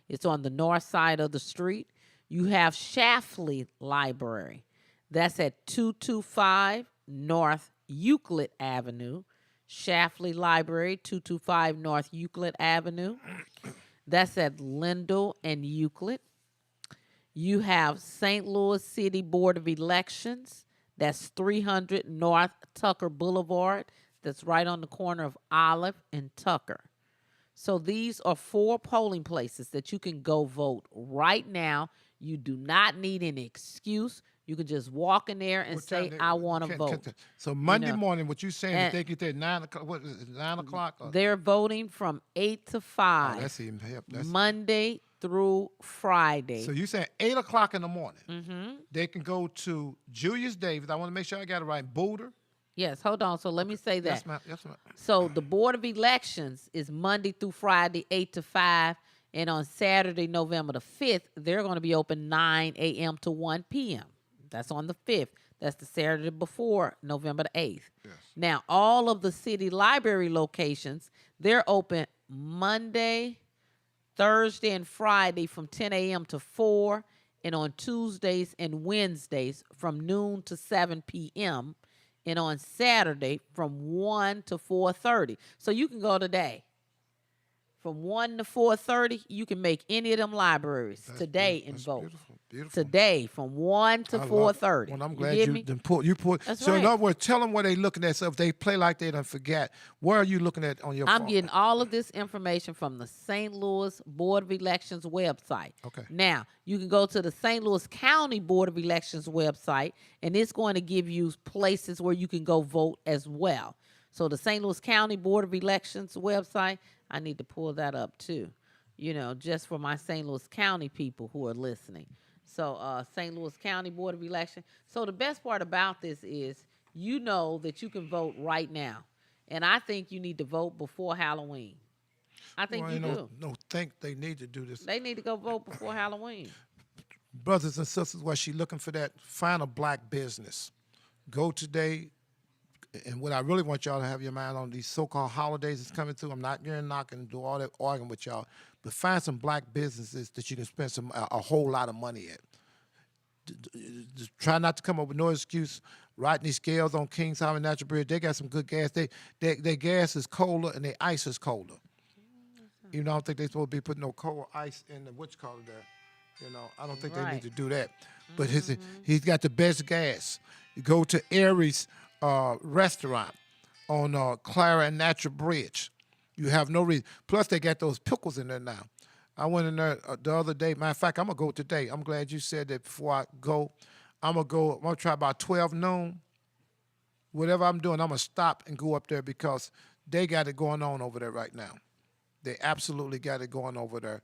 It's on the north side of the street. You have Shafley Library. That's at 225 North Euclid Avenue. Shafley Library, 225 North Euclid Avenue. That's at Lindell and Euclid. You have St. Louis City Board of Elections. That's 300 North Tucker Boulevard. That's right on the corner of Olive and Tucker. So these are 4 polling places that you can go vote right now. You do not need an excuse. You can just walk in there and What say, time they- I want to can't- vote. can't- So Monday know. morning, what you saying? And- If they get there at 9 o'clock, what is it, 9 o'clock? They're voting from 8 to 5. Oh, that's even help. That's, Monday through Friday. so you saying 8 o'clock in the morning? Mm-hmm. They can go to Julius Davis. I want to make sure I got it right. Booter. Yes, hold on. So let me say that. Yes, ma'am. Yes, ma'am. So the Board of Elections is Monday through Friday, 8 to 5. And on Saturday, November the 5th, they're going to be open 9 a.m. to 1 p.m. That's on the 5th. That's the Saturday before November the 8th. Yes. Now, all of the city library locations, they're open Monday, Thursday, and Friday from 10 a.m. to 4, and on Tuesdays and Wednesdays from noon to 7 p.m., and on Saturday from 1 to 4:30. So you can go today. From 1 to 4:30, you can make any of them libraries today and That's vote. beautiful. Beautiful. Today from 1 to I love- 4:30. Well, I'm You glad get you me? done pull. You pull. That's So in right. other words, tell them what they looking at. So if they play like they done forget, where are you looking at on your I'm phone? getting all of this information from the St. Louis Board of Elections website. Okay. Now, you can go to the St. Louis County Board of Elections website, and it's going to give you places where you can go vote as well. So the St. Louis County Board of Elections website, I need to pull that up too, just for my St. Louis County people who are listening. So St. Louis County Board of Election. So the best part about this is you know that you can vote right now. And I think you need to vote before Halloween. I think Well, you ain't do. no think they need to do this. They need to go vote before Halloween. Brothers and sisters, while she looking for that, find a black business. Go today. And what I really want y'all to have your mind on, these so-called holidays that's coming through, I'm not going to knock and do all that arguing with y'all, but find some black businesses that you can spend a whole lot of money at. Try not to come up with no excuse. Rodney Scales on Kings Highway Natural Bridge, they got some good gas. Their gas is colder and their ice is colder. I don't think they're supposed to be putting no cold ice in the whatchamacallit there. I don't think they Right. need to do that. But he's got the best gas. You go to Aries restaurant on Clara and Natural Bridge. You have no reason. Plus, they got those pickles in there now. I went in there the other day. Matter of fact, I'm going to go today. I'm glad you said that before I go. I'm gonna try about 12 noon. Whatever I'm doing, I'm gonna stop and go up there because they got it going on over there right now. They absolutely got it going over there.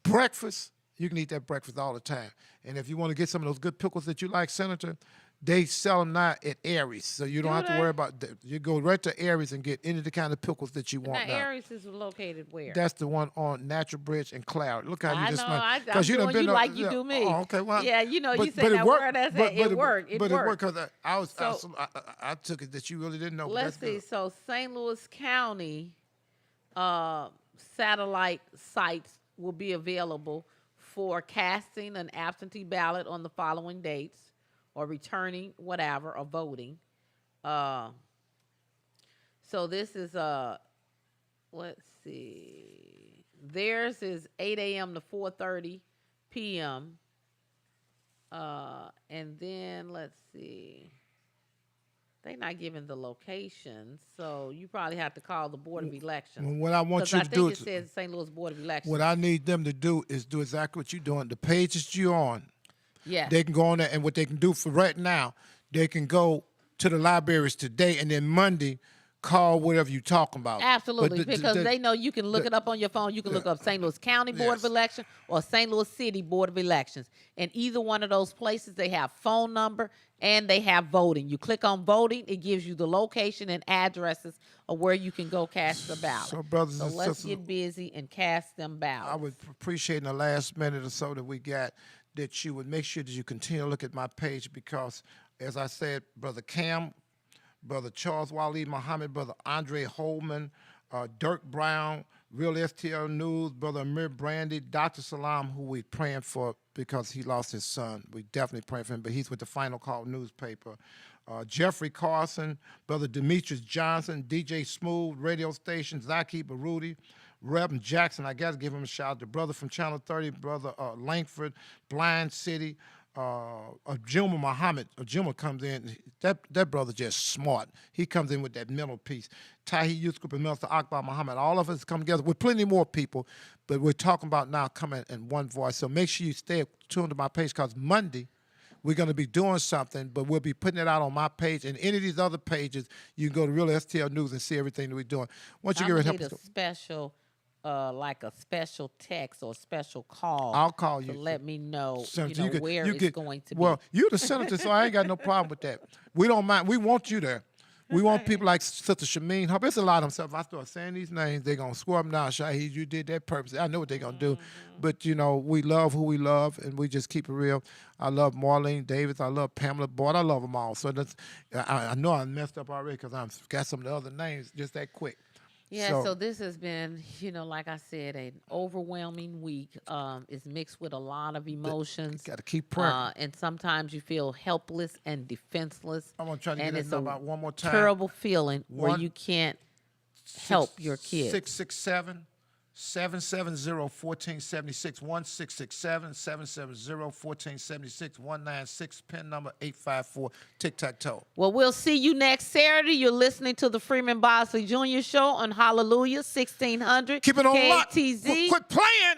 Breakfast, you can eat that breakfast all the time. And if you want to get some of those good pickles that you like, Senator, they sell them now at Aries, so you don't have to worry about that. You go right to Aries and get any of the kind of pickles that you want Now, now. Aries is located where? That's the one on Natural Bridge and Cloud. Look how you I just know. I'm you done doing been you on- like you do me. Oh, okay. Well, Yeah, you know, you but said it that worked. word. I said But it worked. It but worked. it worked because So- I took it that you really didn't know. but Let's that's see. good. So St. Louis County satellite sites will be available for casting an absentee ballot on the following dates, or returning whatever, or voting. So this is let's see. Theirs is 8 a.m. to 4:30 p.m. And then let's see. They're not giving the location, so you probably have to call the Board of Elections. Well, what I want 'Cause you I to think do it is- says St. Louis Board of Elections. What I need them to do is do exactly what you're doing. The pages you're on, Yes. they can go on there, and what they can do for right now, they can go to the libraries today, and then Monday, call whatever you're talking about. Absolutely, But because they know you can look it up on your phone. You can look up St. Louis County Board of Yes. Elections or St. Louis City Board of Elections. And either one of those places, they have phone number and they have voting. You click on voting, it gives you the location and addresses of where you can go cast the ballot. So, brothers and let's sisters, get busy and cast them ballots. I would appreciate in the last minute or so that we got that you would make sure that you continue to look at my page because, as I said, Brother Cam, Brother Charles Waleed Muhammad, Brother Andre Holman, Dirk Brown, Real STL News, Brother Amir Brandy, Dr. Salam, who we praying for because he lost his son. We definitely praying for him, but he's with the Final Call newspaper. Jeffrey Carson, Brother Demetrius Johnson, DJ Smooth, radio station, Zaki Baruti, Reverend Jackson, I got to give him a shout out. The brother from Channel 30, Brother Langford, Blind City, Juma Muhammad. Juma comes in. That brother just smart. He comes in with that mental piece. Tahi Youth Group and Minister Akbar Muhammad. All of us come together with plenty more people, but we're talking about now coming in one voice. So make sure you stay tuned to my page because Monday we're going to be doing something, but we'll be putting it out on my page and any of these other pages. You can go to Real STL News and see everything that we're doing. Once you I'm get ready, gonna help need us a go. special, like a special text or special call. I'll call to you. let me know, Senator, you know, where you it's going to well, be. you're the senator, so I ain't got no problem with that. We don't mind. We want you there. We want people like Sister Shameen Hubb. There's a lot of them. So if I start saying these names, they're going to swear them down. Shahid, you did that purpose. I know what they're going to do. But, you know, we love who we love, and we just keep it real. I love Marlene Davis. I love Pamela Boyd. I love them all. So that's, I know I messed up already because I've got some of the other names just that quick. Yeah, so this has been, you know, like I said, an overwhelming week. It's mixed with a lot of emotions. Gotta keep praying. And sometimes you feel helpless and defenseless. I'm gonna try to and get it's that number out one more time. terrible feeling where One- you can't help your kids. 667-770-1476, 1-667-770-1476, 196, pin number 854, tic-tac-toe. Well, we'll see you next Saturday. You're listening to the Freeman Bosley Jr. Show on Hallelujah 1600 Keep it on lock. KTZ. Quit playing.